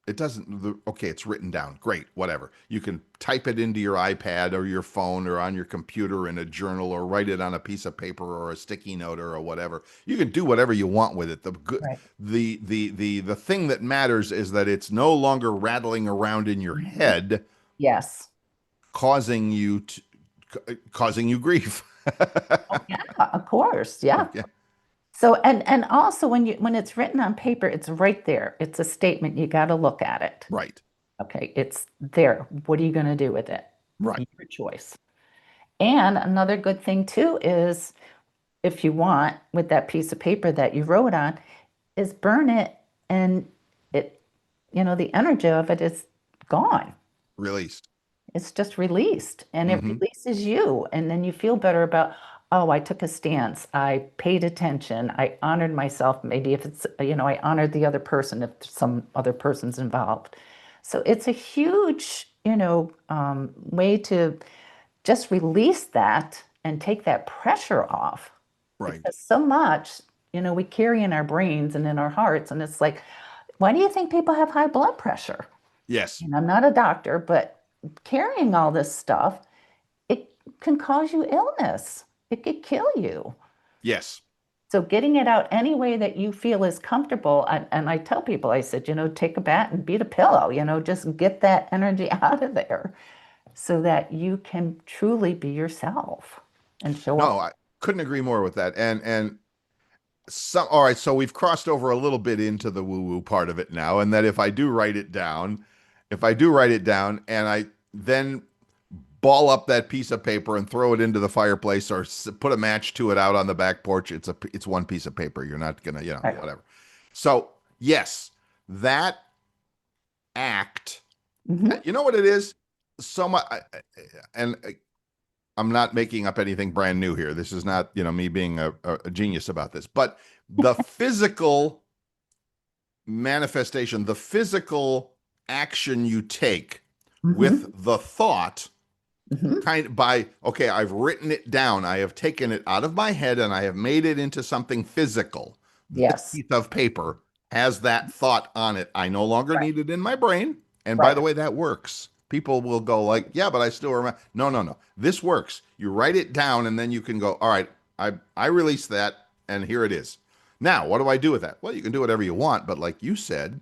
[SPEAKER 1] it doesn't okay, it's written down, great, whatever. You can type it into your iPad or your phone or on your computer in a journal, or write it on a piece of paper or a sticky note or whatever. You can do whatever you want with it.
[SPEAKER 2] Right.
[SPEAKER 1] The thing that matters is that it's no longer rattling around in your head,
[SPEAKER 2] Yes.
[SPEAKER 1] causing you to causing you grief.
[SPEAKER 2] Yeah, of course. Yeah.
[SPEAKER 1] Yeah,
[SPEAKER 2] So and also when it's written on paper, it's right there. It's a statement. You got to look at it.
[SPEAKER 1] right,
[SPEAKER 2] Okay, it's there. What are you going to do with it?
[SPEAKER 1] right.
[SPEAKER 2] Your choice. And another good thing too is if you want, with that piece of paper that you wrote on, is burn it and it, the energy of it is gone.
[SPEAKER 1] Released.
[SPEAKER 2] It's just released and it
[SPEAKER 1] Hmm.
[SPEAKER 2] releases you. And then you feel better about, oh, I took a stance. I paid attention. I honored myself. Maybe if it's, I honored the other person if some other person's involved. So it's a huge, way to just release that and take that pressure off
[SPEAKER 1] Right.
[SPEAKER 2] because so much, we carry in our brains and in our hearts. And it's like, why do you think people have high blood pressure?
[SPEAKER 1] Yes.
[SPEAKER 2] And I'm not a doctor, but carrying all this stuff, it can cause you illness. It could kill you.
[SPEAKER 1] Yes.
[SPEAKER 2] So getting it out any way that you feel is comfortable. And I tell people, I said, take a bat and beat a pillow, just get that energy out of there so that you can truly be yourself and show
[SPEAKER 1] No,
[SPEAKER 2] up.
[SPEAKER 1] I couldn't agree more with that. And some all right, so we've crossed over a little bit into the woo-woo part of it now, and that if I do write it down and I then ball up that piece of paper and throw it into the fireplace or put a match to it out on the back porch, it's one piece of paper. You're not gonna,
[SPEAKER 2] Right.
[SPEAKER 1] whatever. So yes, that act,
[SPEAKER 2] Hmm.
[SPEAKER 1] you know what it is? So much, and I'm not making up anything brand new here. This is not, me being a genius about this, but the physical manifestation, the physical action you take with
[SPEAKER 2] Hmm.
[SPEAKER 1] the thought
[SPEAKER 2] Hmm.
[SPEAKER 1] kind of by, okay, I've written it down. I have taken it out of my head and I have made it into something physical. This
[SPEAKER 2] Yes.
[SPEAKER 1] piece of paper has that thought on it. I no longer
[SPEAKER 2] Right.
[SPEAKER 1] need it in my brain. And by
[SPEAKER 2] Right.
[SPEAKER 1] the way, that works. People will go like, yeah, but I still remember. No, no, no. This works. You write it down and then you can go, all right, I release that and here it is. Now, what do I do with that? Well, you can do whatever you want, but like you said,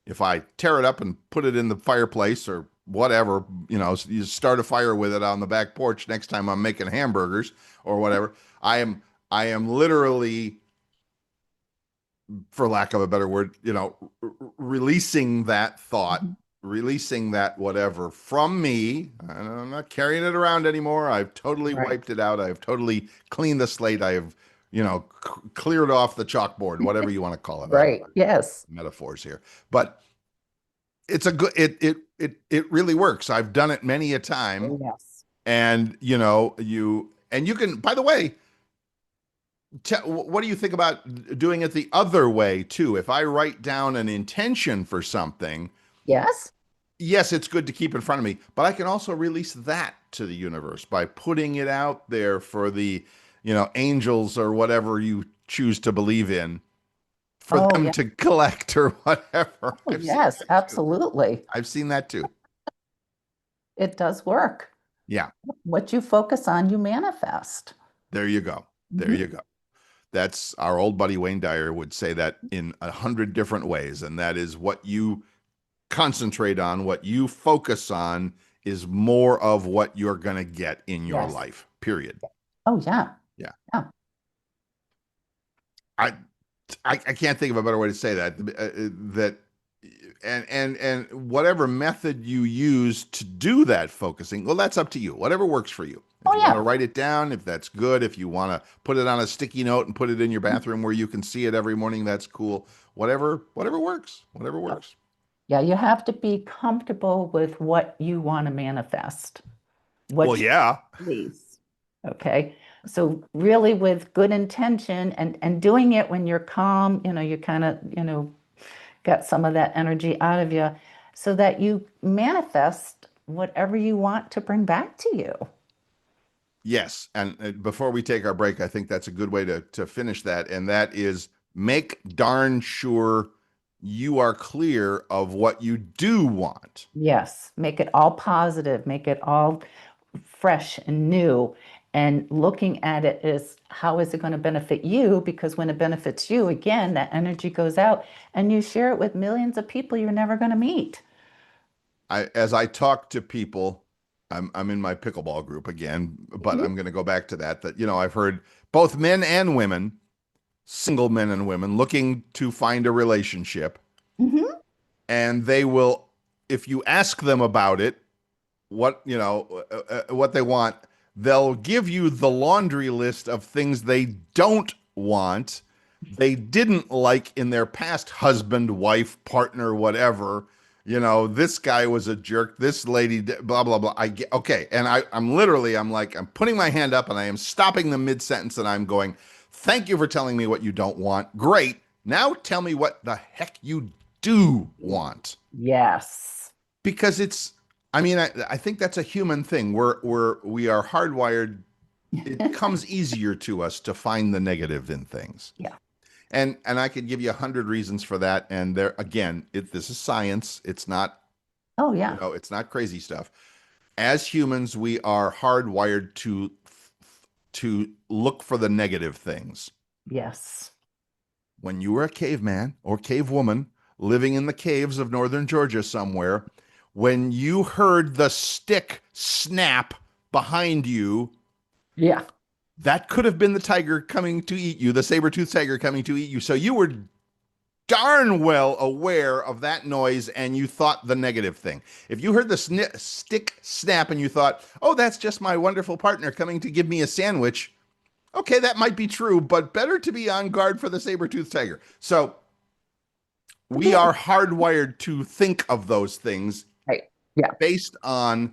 [SPEAKER 1] if I tear it up and put it in the fireplace or whatever, you start a fire with it on the back porch next time I'm making hamburgers or whatever. I am literally, for lack of a better word, releasing that thought,
[SPEAKER 2] Mhm.
[SPEAKER 1] releasing that whatever from me. I'm not carrying it around anymore. I've totally
[SPEAKER 2] Right.
[SPEAKER 1] wiped it out. I've totally cleaned the slate. I have, cleared off the chalkboard, whatever you want to call it. I don't
[SPEAKER 2] Right. Yes.
[SPEAKER 1] metaphors here, but it's a good it really works. I've done it many a time,
[SPEAKER 2] Oh, yes.
[SPEAKER 1] and you can, by the way, what do you think about doing it the other way too? If I write down an intention for something,
[SPEAKER 2] Yes.
[SPEAKER 1] yes, it's good to keep in front of me, but I can also release that to the universe by putting it out there for the, angels or whatever you choose to believe in, for
[SPEAKER 2] Oh,
[SPEAKER 1] them
[SPEAKER 2] yeah.
[SPEAKER 1] to collect or whatever.
[SPEAKER 2] Oh,
[SPEAKER 1] I've seen
[SPEAKER 2] yes.
[SPEAKER 1] that too.
[SPEAKER 2] Absolutely.
[SPEAKER 1] I've seen that too.
[SPEAKER 2] It does work.
[SPEAKER 1] Yeah,
[SPEAKER 2] What you focus on, you manifest.
[SPEAKER 1] there you go. There
[SPEAKER 2] Mhm.
[SPEAKER 1] you go. That's our old buddy Wayne Dyer would say that in 100 different ways. And that is what you concentrate on, what you focus on is more of what you're going to get in your
[SPEAKER 2] Yes.
[SPEAKER 1] life, period.
[SPEAKER 2] Oh, yeah.
[SPEAKER 1] Yeah.
[SPEAKER 2] Yeah.
[SPEAKER 1] I, I can't think of a better way to say that. That and whatever method you use to do that focusing, well, that's up to you. Whatever works for you. If
[SPEAKER 2] Oh,
[SPEAKER 1] you want to
[SPEAKER 2] yeah.
[SPEAKER 1] write it down, if that's good. If you want to put it on a sticky note and put it in your bathroom where you can see it every morning, that's cool. Whatever works. Whatever works.
[SPEAKER 2] Yeah. You have to be comfortable with what you want to manifest,
[SPEAKER 1] Well,
[SPEAKER 2] what you
[SPEAKER 1] yeah.
[SPEAKER 2] release. Okay. So really with good intention and doing it when you're calm, you kind of, got some of that energy out of you so that you manifest whatever you want to bring back to you.
[SPEAKER 1] Yes. And before we take our break, I think that's a good way to finish that. And that is make darn sure you are clear of what you do want.
[SPEAKER 2] Yes. Make it all positive, make it all fresh and new. And looking at it is how is it going to benefit you? Because when it benefits you, again, that energy goes out and you share it with millions of people you're never going to meet.
[SPEAKER 1] As I talk to people, I'm in my pickleball group again, but I'm going to go back to that. I've heard both men and women, single men and women, looking to find a relationship,
[SPEAKER 2] Mm-hmm.
[SPEAKER 1] and they will, if you ask them about it, what they want, they'll give you the laundry list of things they don't want, they didn't like in their past husband, wife, partner, whatever. This guy was a jerk, this lady blah blah blah. I get okay, and I'm like, I'm putting my hand up and I am stopping the mid sentence and I'm going, thank you for telling me what you don't want, great, now tell me what the heck you do want.
[SPEAKER 2] Yes.
[SPEAKER 1] Because I think that's a human thing. We are hardwired. It comes easier to us to find the negative in things.
[SPEAKER 2] Yeah.
[SPEAKER 1] And I could give you 100 reasons for that. And there again, this is science. It's not,
[SPEAKER 2] Oh, yeah.
[SPEAKER 1] it's not crazy stuff. As humans, we are hardwired to look for the negative things.
[SPEAKER 2] Yes.
[SPEAKER 1] When you were a caveman or cavewoman living in the caves of northern Georgia somewhere, when you heard the stick snap behind you,
[SPEAKER 2] Yeah.
[SPEAKER 1] that could have been the tiger coming to eat you, the saber-toothed tiger coming to eat you. So you were darn well aware of that noise and you thought the negative thing. If you heard the stick snap and you thought, oh, that's just my wonderful partner coming to give me a sandwich, okay, that might be true, but better to be on guard for the saber-toothed tiger. So we are hardwired to think of those things
[SPEAKER 2] Right. Yeah.
[SPEAKER 1] based on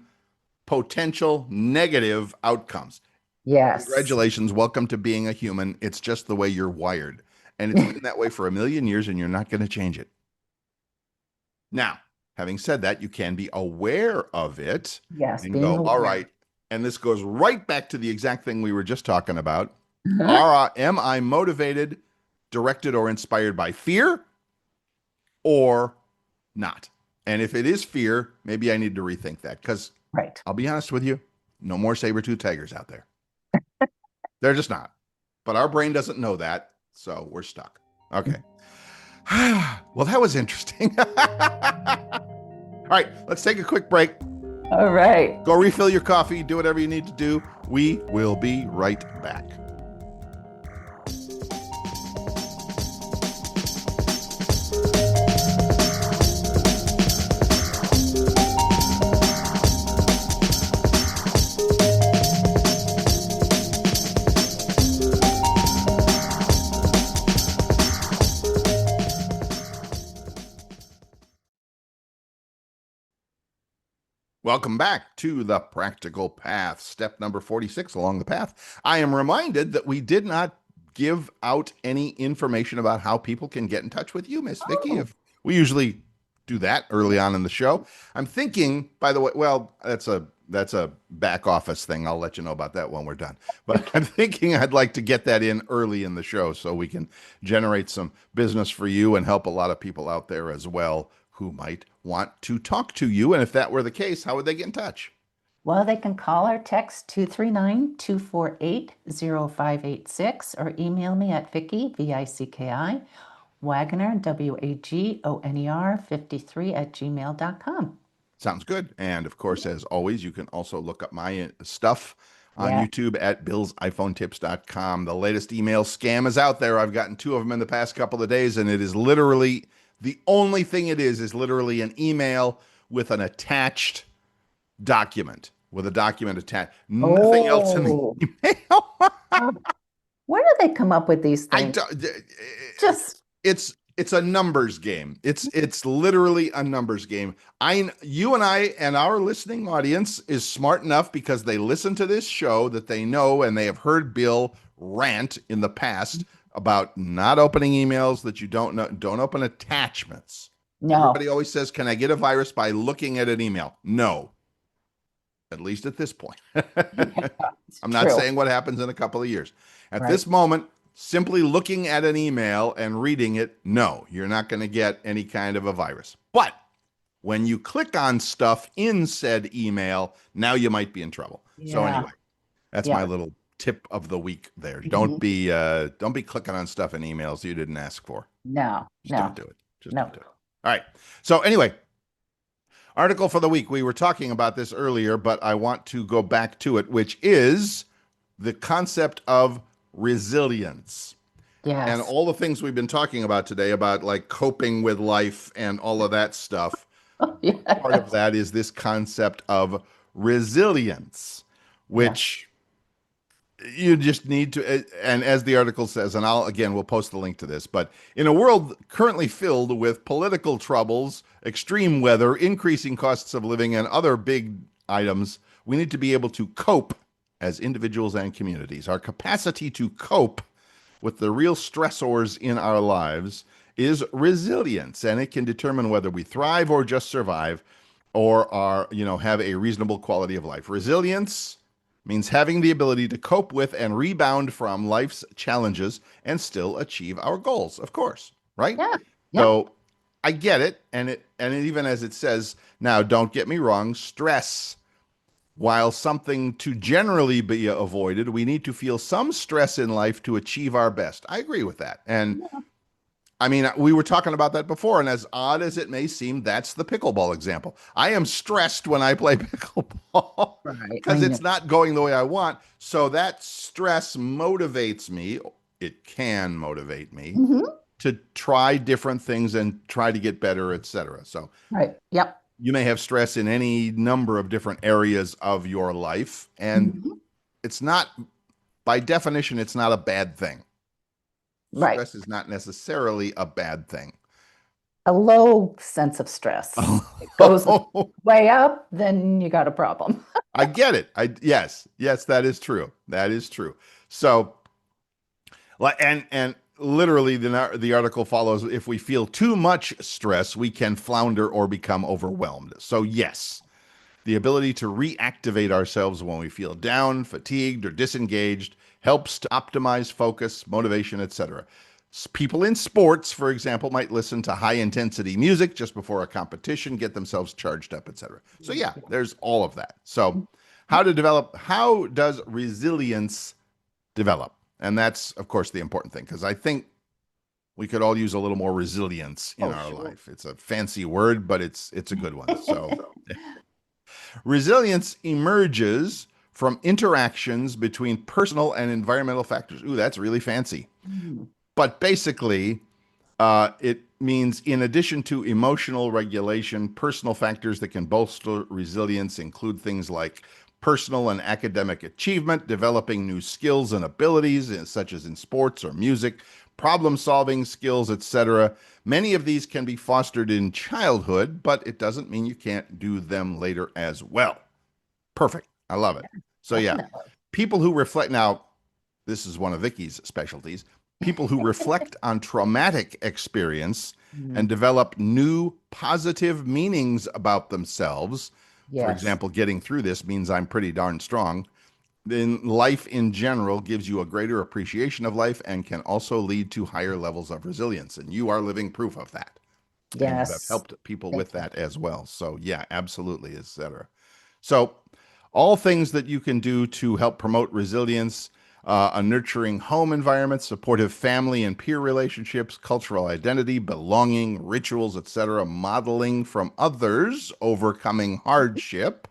[SPEAKER 1] potential negative outcomes.
[SPEAKER 2] Yes.
[SPEAKER 1] Congratulations. Welcome to being a human. It's just the way you're wired. And it's been that way for a million years, and you're not going to change it. Now, having said that, you can be aware of it
[SPEAKER 2] Yes.
[SPEAKER 1] and
[SPEAKER 2] Being
[SPEAKER 1] go, all
[SPEAKER 2] aware.
[SPEAKER 1] right. And this goes right back to the exact thing we were just talking about.
[SPEAKER 2] Uh-huh.
[SPEAKER 1] Am I motivated, directed, or inspired by fear or not? And if it is fear, maybe I need to rethink that, because
[SPEAKER 2] Right.
[SPEAKER 1] I'll be honest with you, no more saber-toothed tigers out there. They're just not. But our brain doesn't know that, so we're stuck. Okay. Well, that was interesting. All right, let's take a quick break.
[SPEAKER 2] All right.
[SPEAKER 1] Go refill your coffee, do whatever you need to do. We will be right back. Welcome back to The Practical Path, step number 46 along the path. I am reminded that we did not give out any information about how people can get in touch with you, Miss Vicki. If we usually do that early on in the show. I'm thinking, by the way, well, that's a back office thing. I'll let you know about that when we're done. But I'm thinking I'd like to get that in early in the show so we can generate some business for you and help a lot of people out there as well who might want to talk to you. And if that were the case, how would they get in touch?
[SPEAKER 2] Well, they can call or text 239-248-0586 or email me at Vicki, Vicki, Wagoner, Wagoner, 53 at gmail.com.
[SPEAKER 1] Sounds good. And of course, as always, you can also look up my stuff on
[SPEAKER 2] Yeah.
[SPEAKER 1] YouTube at billsiphonetips.com. The latest email scam is out there. I've gotten 2 of them in the past couple of days, and it is literally the only thing it is literally an email with an attached document, with a document attached. Nothing else in the email.
[SPEAKER 2] Where do they come up with these
[SPEAKER 1] I
[SPEAKER 2] things?
[SPEAKER 1] don't,
[SPEAKER 2] Just
[SPEAKER 1] it's it's a numbers game. It's literally a numbers game. You and I and our listening audience is smart enough because they listen to this show that they know and they have heard Bill rant in the past about not opening emails that you don't know, don't open attachments.
[SPEAKER 2] No.
[SPEAKER 1] Everybody always says, "Can I get a virus by looking at an email?" No, at least at this point.
[SPEAKER 2] Yeah, it's
[SPEAKER 1] I'm not
[SPEAKER 2] true.
[SPEAKER 1] saying what happens in a couple of years. At
[SPEAKER 2] Right.
[SPEAKER 1] this moment, simply looking at an email and reading it, no, you're not going to get any kind of a virus. But when you click on stuff in said email, now you might be in trouble. So
[SPEAKER 2] Yeah.
[SPEAKER 1] anyway, that's my
[SPEAKER 2] Yeah.
[SPEAKER 1] little tip of the week there.
[SPEAKER 2] Mhm.
[SPEAKER 1] Don't be clicking on stuff in emails you didn't ask for.
[SPEAKER 2] No,
[SPEAKER 1] Just don't
[SPEAKER 2] no,
[SPEAKER 1] do it. Just don't
[SPEAKER 2] no.
[SPEAKER 1] do it. All right. So anyway, article for the week. We were talking about this earlier, but I want to go back to it, which is the concept of resilience and
[SPEAKER 2] Yes.
[SPEAKER 1] all the things we've been talking about today about like coping with life and all of that stuff. Part of
[SPEAKER 2] Yes.
[SPEAKER 1] that is this concept of resilience,
[SPEAKER 2] Yes.
[SPEAKER 1] which you just need to, and as the article says, and we'll post the link to this, but in a world currently filled with political troubles, extreme weather, increasing costs of living, and other big items, we need to be able to cope as individuals and communities. Our capacity to cope with the real stressors in our lives is resilience, and it can determine whether we thrive or just survive or have a reasonable quality of life. Resilience means having the ability to cope with and rebound from life's challenges and still achieve our goals, of course, right?
[SPEAKER 2] Yeah. Yep.
[SPEAKER 1] So I get it, even as it says, now don't get me wrong, stress, while something to generally be avoided, we need to feel some stress in life to achieve our best. I agree with that. And
[SPEAKER 2] Yeah.
[SPEAKER 1] I mean, we were talking about that before, and as odd as it may seem, that's the pickleball example. I am stressed when I play pickleball
[SPEAKER 2] Right. I
[SPEAKER 1] because
[SPEAKER 2] know.
[SPEAKER 1] it's not going the way I want. So that stress motivates me. It can motivate me
[SPEAKER 2] Hmm.
[SPEAKER 1] to try different things and try to get better, etc. So
[SPEAKER 2] Right. Yep.
[SPEAKER 1] you may have stress in any number of different areas of your life, and
[SPEAKER 2] Hmm.
[SPEAKER 1] it's not, by definition, it's not a bad thing.
[SPEAKER 2] Right.
[SPEAKER 1] Stress is not necessarily a bad thing.
[SPEAKER 2] A low sense of stress. It goes way up, then you got a problem.
[SPEAKER 1] I get it. Yes, that is true. That is true. So, like, and literally, the article follows. If we feel too much stress, we can flounder or become overwhelmed. So, yes, the ability to reactivate ourselves when we feel down, fatigued, or disengaged helps to optimize focus, motivation, etc. People in sports, for example, might listen to high intensity music just before a competition, get themselves charged up, etc. So yeah, there's all of that. So how does resilience develop? And that's of course the important thing because I think we could all use a little more resilience in
[SPEAKER 2] Oh,
[SPEAKER 1] our
[SPEAKER 2] sure.
[SPEAKER 1] life. It's a fancy word, but it's a good one. So resilience emerges from interactions between personal and environmental factors. Ooh, that's really fancy.
[SPEAKER 2] Mm.
[SPEAKER 1] But basically, it means in addition to emotional regulation, personal factors that can bolster resilience include things like personal and academic achievement, developing new skills and abilities, such as in sports or music, problem solving skills, etc. Many of these can be fostered in childhood, but it doesn't mean you can't do them later as well. Perfect. I love it. So, yeah,
[SPEAKER 2] Definitely.
[SPEAKER 1] people who reflect now, this is one of Vicky's specialties. People who reflect on traumatic experience and
[SPEAKER 2] Mm.
[SPEAKER 1] develop new positive meanings about themselves. For
[SPEAKER 2] Yes.
[SPEAKER 1] example, getting through this means I'm pretty darn strong. Then life in general gives you a greater appreciation of life and can also lead to higher levels of resilience. And you are living proof of that. And you have
[SPEAKER 2] Yes.
[SPEAKER 1] helped people with
[SPEAKER 2] Thank you.
[SPEAKER 1] that as well. So, yeah, absolutely, etc. So, all things that you can do to help promote resilience, a nurturing home environment, supportive family and peer relationships, cultural identity, belonging, rituals, etc., modeling from others, overcoming hardship.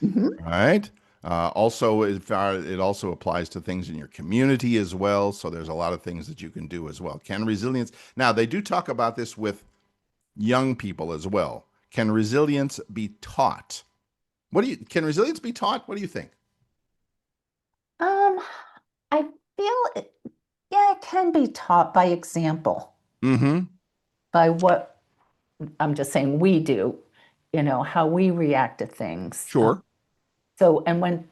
[SPEAKER 2] Hmm.
[SPEAKER 1] Right. Also, it also applies to things in your community as well. So there's a lot of things that you can do as well. Can resilience now? They do talk about this with young people as well. Can resilience be taught? Can resilience be taught? What do you think?
[SPEAKER 2] Um, I feel it, yeah, it can be taught by example.
[SPEAKER 1] Mm-hmm.
[SPEAKER 2] by what I'm just saying we do, how we react to things.
[SPEAKER 1] Sure.
[SPEAKER 2] So, and when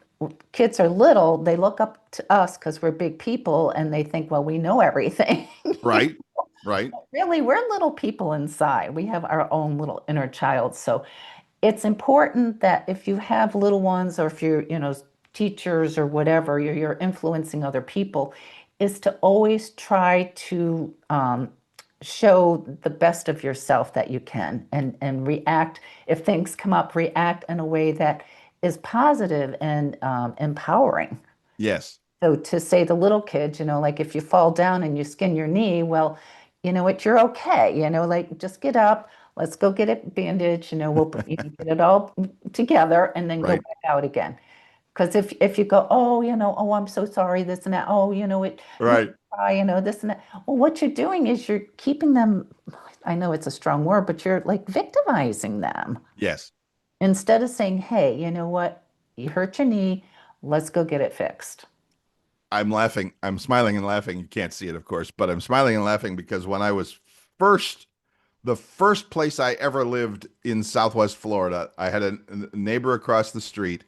[SPEAKER 2] kids are little, they look up to us because we're big people and they think, well, we know everything.
[SPEAKER 1] Right. Right.
[SPEAKER 2] Really, we're little people inside. We have our own little inner child. So it's important that if you have little ones or if you're, teachers or whatever, you're influencing other people, is to always try to show the best of yourself that you can and react. If things come up, react in a way that is positive and empowering.
[SPEAKER 1] Yes.
[SPEAKER 2] So to say the little kids, like if you fall down and you skin your knee, well, you know what, you're okay. Like just get up, let's go get a bandage, we'll get it all together and then go
[SPEAKER 1] Right.
[SPEAKER 2] back out again. Because if you go, oh, oh, I'm so sorry, this and that, oh, you
[SPEAKER 1] Right.
[SPEAKER 2] cry, this and that. Well, what you're doing is you're keeping them, I know it's a strong word, but you're like victimizing them
[SPEAKER 1] Yes.
[SPEAKER 2] instead of saying, hey, you know what, you hurt your knee, let's go get it fixed.
[SPEAKER 1] I'm laughing. I'm smiling and laughing. You can't see it, of course, but I'm smiling and laughing because when I was first, the first place I ever lived in Southwest Florida, I had a neighbor across the street,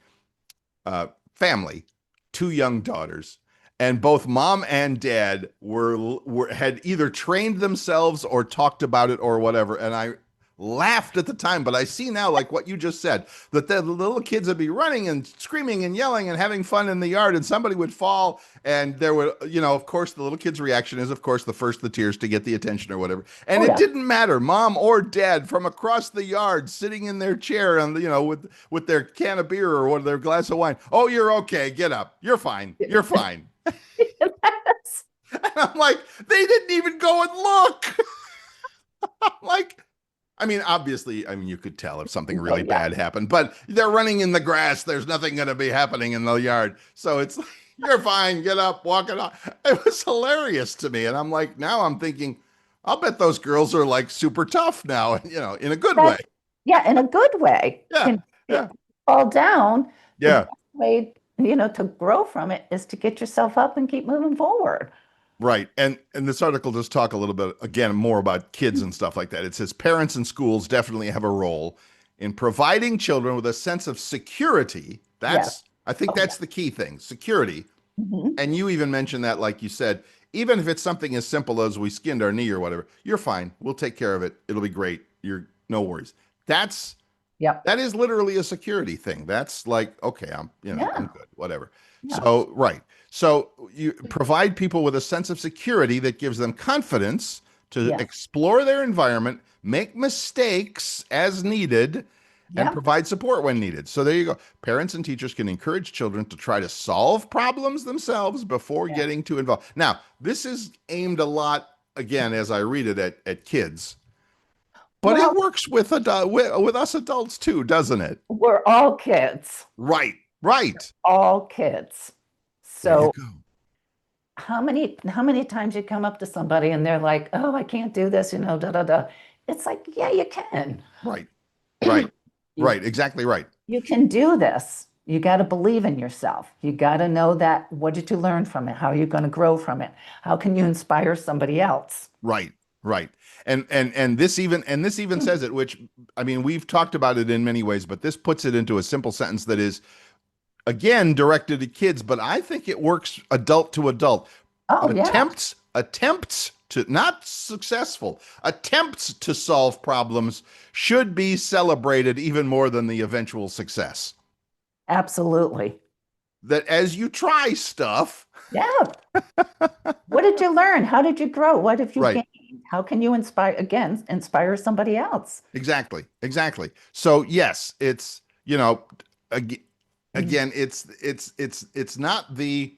[SPEAKER 1] family, two young daughters, and both mom and dad were had either trained themselves or talked about it or whatever. And I laughed at the time, but I see now, like what you just said, that the little kids would be running and screaming and yelling and having fun in the yard, and somebody would fall, and there would, of course, the little kid's reaction is, of course, the tears to get the attention or whatever, and
[SPEAKER 2] Oh,
[SPEAKER 1] it
[SPEAKER 2] yeah.
[SPEAKER 1] didn't matter, mom or dad, from across the yard, sitting in their chair and with their can of beer or their glass of wine. Oh, you're okay. Get up. You're fine. You're fine. And I'm like, they didn't even go and look. I'm like, I mean, obviously, you could tell if something really
[SPEAKER 2] Oh, yeah.
[SPEAKER 1] bad happened, but they're running in the grass. There's nothing going to be happening in the yard. So it's like, you're fine. Get up, walk it off. It was hilarious to me. And I'm like, now I'm thinking, I'll bet those girls are like super tough now, in a good way.
[SPEAKER 2] Yeah, in a good way.
[SPEAKER 1] Yeah. Yeah.
[SPEAKER 2] Fall down, the
[SPEAKER 1] Yeah.
[SPEAKER 2] best way, to grow from it is to get yourself up and keep moving forward.
[SPEAKER 1] Right. And this article does talk a little bit again more about kids and stuff like that. It says parents and schools definitely have a role in providing children with a sense of security.
[SPEAKER 2] Yes.
[SPEAKER 1] I think
[SPEAKER 2] Oh, yeah.
[SPEAKER 1] that's the key thing, security.
[SPEAKER 2] Mhm.
[SPEAKER 1] And you even mentioned that, like you said, even if it's something as simple as we skinned our knee or whatever, you're fine. We'll take care of it. It'll be great. You're no worries.
[SPEAKER 2] Yep.
[SPEAKER 1] That is literally a security thing. That's like, okay, I'm
[SPEAKER 2] Yeah.
[SPEAKER 1] good, whatever.
[SPEAKER 2] Yeah.
[SPEAKER 1] So, right. So you provide people with a sense of security that gives them confidence to
[SPEAKER 2] Yeah.
[SPEAKER 1] explore their environment, make mistakes as needed, and
[SPEAKER 2] Yeah.
[SPEAKER 1] provide support when needed. So there you go. Parents and teachers can encourage children to try to solve problems themselves before
[SPEAKER 2] Yeah.
[SPEAKER 1] getting too involved. Now, this is aimed a lot, again, as I read it, at kids. But
[SPEAKER 2] Well,
[SPEAKER 1] it works with us adults too, doesn't it?
[SPEAKER 2] we're all kids,
[SPEAKER 1] Right, right.
[SPEAKER 2] all kids.
[SPEAKER 1] There you
[SPEAKER 2] So
[SPEAKER 1] go.
[SPEAKER 2] how many times you come up to somebody and they're like, "Oh, I can't do this," da da da. It's like, yeah, you can.
[SPEAKER 1] Right, right,
[SPEAKER 2] You
[SPEAKER 1] right. Exactly right.
[SPEAKER 2] you can do this. You got to believe in yourself. You got to know that what did you learn from it? How are you going to grow from it? How can you inspire somebody else?
[SPEAKER 1] Right, right. And this even says it, which I mean, we've talked about it in many ways, but this puts it into a simple sentence that is again directed at kids, but I think it works adult to adult.
[SPEAKER 2] Oh, yeah.
[SPEAKER 1] Attempts to not successful attempts to solve problems should be celebrated even more than the eventual success.
[SPEAKER 2] Absolutely.
[SPEAKER 1] That as you try stuff,
[SPEAKER 2] Yeah. What did you learn? How did you grow? What have you
[SPEAKER 1] right?
[SPEAKER 2] gained? How can you inspire somebody else?
[SPEAKER 1] Exactly, exactly. So yes, it's ag- again, it's not the,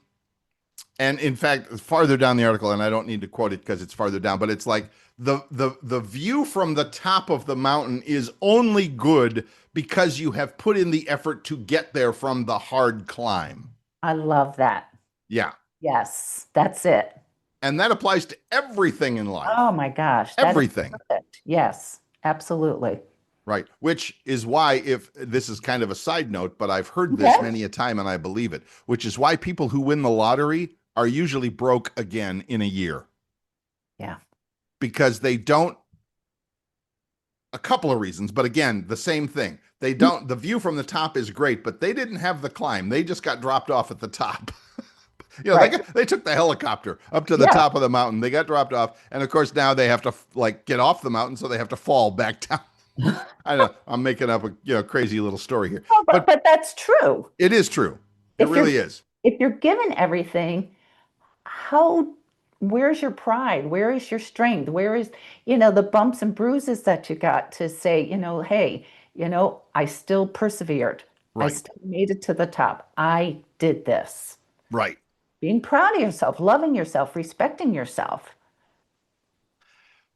[SPEAKER 1] and in fact, farther down the article, and I don't need to quote it because it's farther down, but it's like the view from the top of the mountain is only good because you have put in the effort to get there from the hard climb.
[SPEAKER 2] I love that.
[SPEAKER 1] Yeah.
[SPEAKER 2] Yes, that's it.
[SPEAKER 1] And that applies to everything in life.
[SPEAKER 2] Oh my gosh, that is
[SPEAKER 1] Everything.
[SPEAKER 2] perfect. Yes, absolutely.
[SPEAKER 1] Right. Which is why, if this is kind of a side note, but I've heard this
[SPEAKER 2] Yes.
[SPEAKER 1] many a time and I believe it, which is why people who win the lottery are usually broke again in a year
[SPEAKER 2] Yeah.
[SPEAKER 1] because they don't A couple of reasons, but again, the same thing. They don't, the view from the top is great, but they didn't have the climb. They just got dropped off at the top.
[SPEAKER 2] Right.
[SPEAKER 1] They took the helicopter up to the
[SPEAKER 2] Yeah.
[SPEAKER 1] top of the mountain. They got dropped off, and of course now they have to like get off the mountain, so they have to fall back down. I know I'm making up a crazy little story here,
[SPEAKER 2] Oh, but
[SPEAKER 1] but
[SPEAKER 2] that's true.
[SPEAKER 1] it is true. It
[SPEAKER 2] If you're
[SPEAKER 1] really is.
[SPEAKER 2] if you're given everything, how where's your pride? Where is your strength? Where is, the bumps and bruises that you got to say, hey, I still persevered. I
[SPEAKER 1] Right.
[SPEAKER 2] still made it to the top. I did this.
[SPEAKER 1] Right.
[SPEAKER 2] Being proud of yourself, loving yourself, respecting yourself.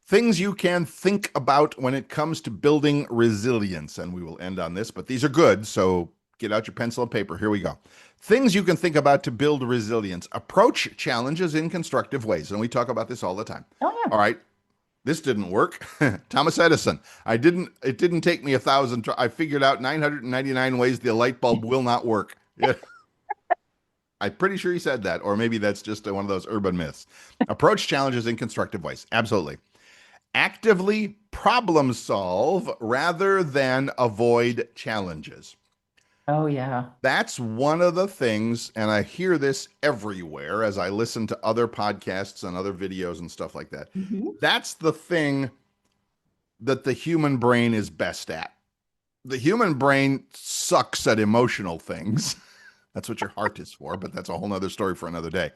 [SPEAKER 1] Things you can think about when it comes to building resilience. And we will end on this, but these are good. So get out your pencil and paper. Here we go. Things you can think about to build resilience. Approach challenges in constructive ways. And we talk about this all the time.
[SPEAKER 2] Oh yeah.
[SPEAKER 1] All right. This didn't work. Thomas Edison. It didn't take me 1,000. I figured out 999 ways the light bulb will not work. Yeah. I'm pretty sure he said that, or maybe that's just one of those urban myths. Approach challenges in constructive ways. Absolutely. Actively problem solve rather than avoid challenges.
[SPEAKER 2] Oh yeah.
[SPEAKER 1] That's one of the things, and I hear this everywhere as I listen to other podcasts and other videos and stuff like that.
[SPEAKER 2] Mhm.
[SPEAKER 1] That's the thing that the human brain is best at. The human brain sucks at emotional things. That's what your heart is for, but that's a whole nother story for another day.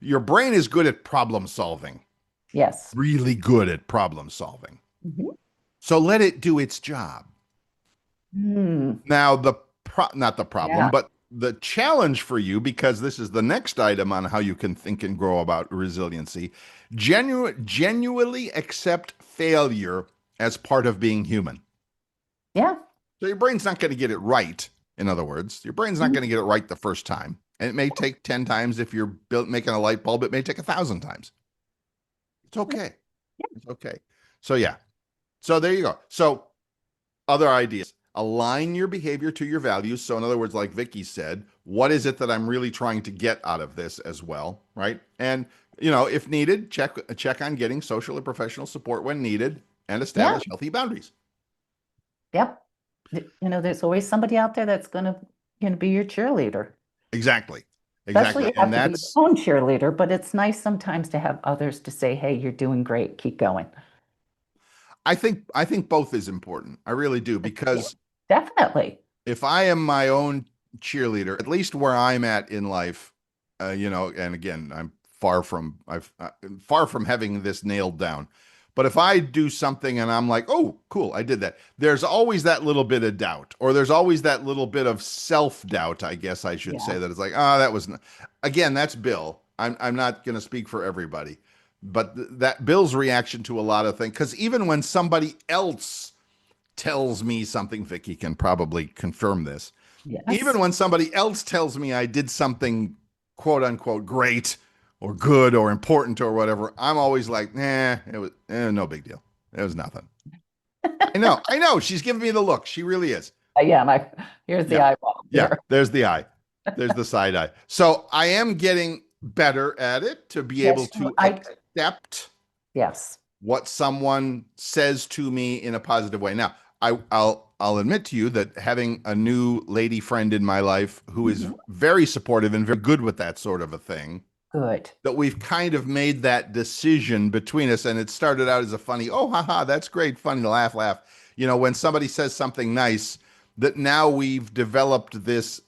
[SPEAKER 1] Your brain is good at problem solving,
[SPEAKER 2] Yes.
[SPEAKER 1] really good at problem solving.
[SPEAKER 2] Mhm.
[SPEAKER 1] So let it do its job.
[SPEAKER 2] Mm,
[SPEAKER 1] Now, not the problem,
[SPEAKER 2] yeah.
[SPEAKER 1] but the challenge for you, because this is the next item on how you can think and grow about resiliency, genuinely accept failure as part of being human.
[SPEAKER 2] Yeah.
[SPEAKER 1] So your brain's not going to get it right. In other words, your brain's not
[SPEAKER 2] Mhm.
[SPEAKER 1] going to get it right the first time. And it may take 10 times if you're making a light bulb. It may take 1,000 times. It's okay. It's okay. So yeah. So there you go. So other ideas. Align your behavior to your values. So in other words, like Vicki said, what is it that I'm really trying to get out of this as well, right? And if needed, check on getting social and professional support when needed and
[SPEAKER 2] Yeah.
[SPEAKER 1] establish healthy boundaries.
[SPEAKER 2] Yep. There's always somebody out there that's gonna be your cheerleader.
[SPEAKER 1] Exactly.
[SPEAKER 2] Especially
[SPEAKER 1] Exactly.
[SPEAKER 2] you
[SPEAKER 1] And
[SPEAKER 2] have to be your
[SPEAKER 1] that's
[SPEAKER 2] own cheerleader, but it's nice sometimes to have others to say, "Hey, you're doing great. Keep going."
[SPEAKER 1] I think both is important. I really do
[SPEAKER 2] Yeah,
[SPEAKER 1] because
[SPEAKER 2] definitely.
[SPEAKER 1] if I am my own cheerleader, at least where I'm at in life, and again, I'm far from having this nailed down. But if I do something and I'm like, oh, cool, I did that, there's always that little bit of doubt, or there's always that little bit of self-doubt, I guess I should
[SPEAKER 2] Yeah.
[SPEAKER 1] say, that it's like, oh, that was, again, that's Bill. I'm not going to speak for everybody, but that Bill's reaction to a lot of things, because even when somebody else tells me something, Vicky can probably confirm this. Even
[SPEAKER 2] Yes.
[SPEAKER 1] when somebody else tells me I did something quote unquote great or good or important or whatever, I'm always like, nah, it was no big deal. It was nothing. I know. She's giving me the look. She really is.
[SPEAKER 2] Yeah, here's the
[SPEAKER 1] Yeah.
[SPEAKER 2] eyeball
[SPEAKER 1] Yeah.
[SPEAKER 2] here.
[SPEAKER 1] There's the eye. There's the side eye. So I am getting better at it to be able
[SPEAKER 2] Yes,
[SPEAKER 1] to
[SPEAKER 2] I
[SPEAKER 1] accept
[SPEAKER 2] yes.
[SPEAKER 1] what someone says to me in a positive way. Now, I'll admit to you that having a new lady friend in my life who is
[SPEAKER 2] Mhm.
[SPEAKER 1] very supportive and very good with that sort of a thing,
[SPEAKER 2] Good.
[SPEAKER 1] that we've kind of made that decision between us, and it started out as a funny, oh, haha, that's great, funny, laugh, laugh. When somebody says something nice, that now we've developed this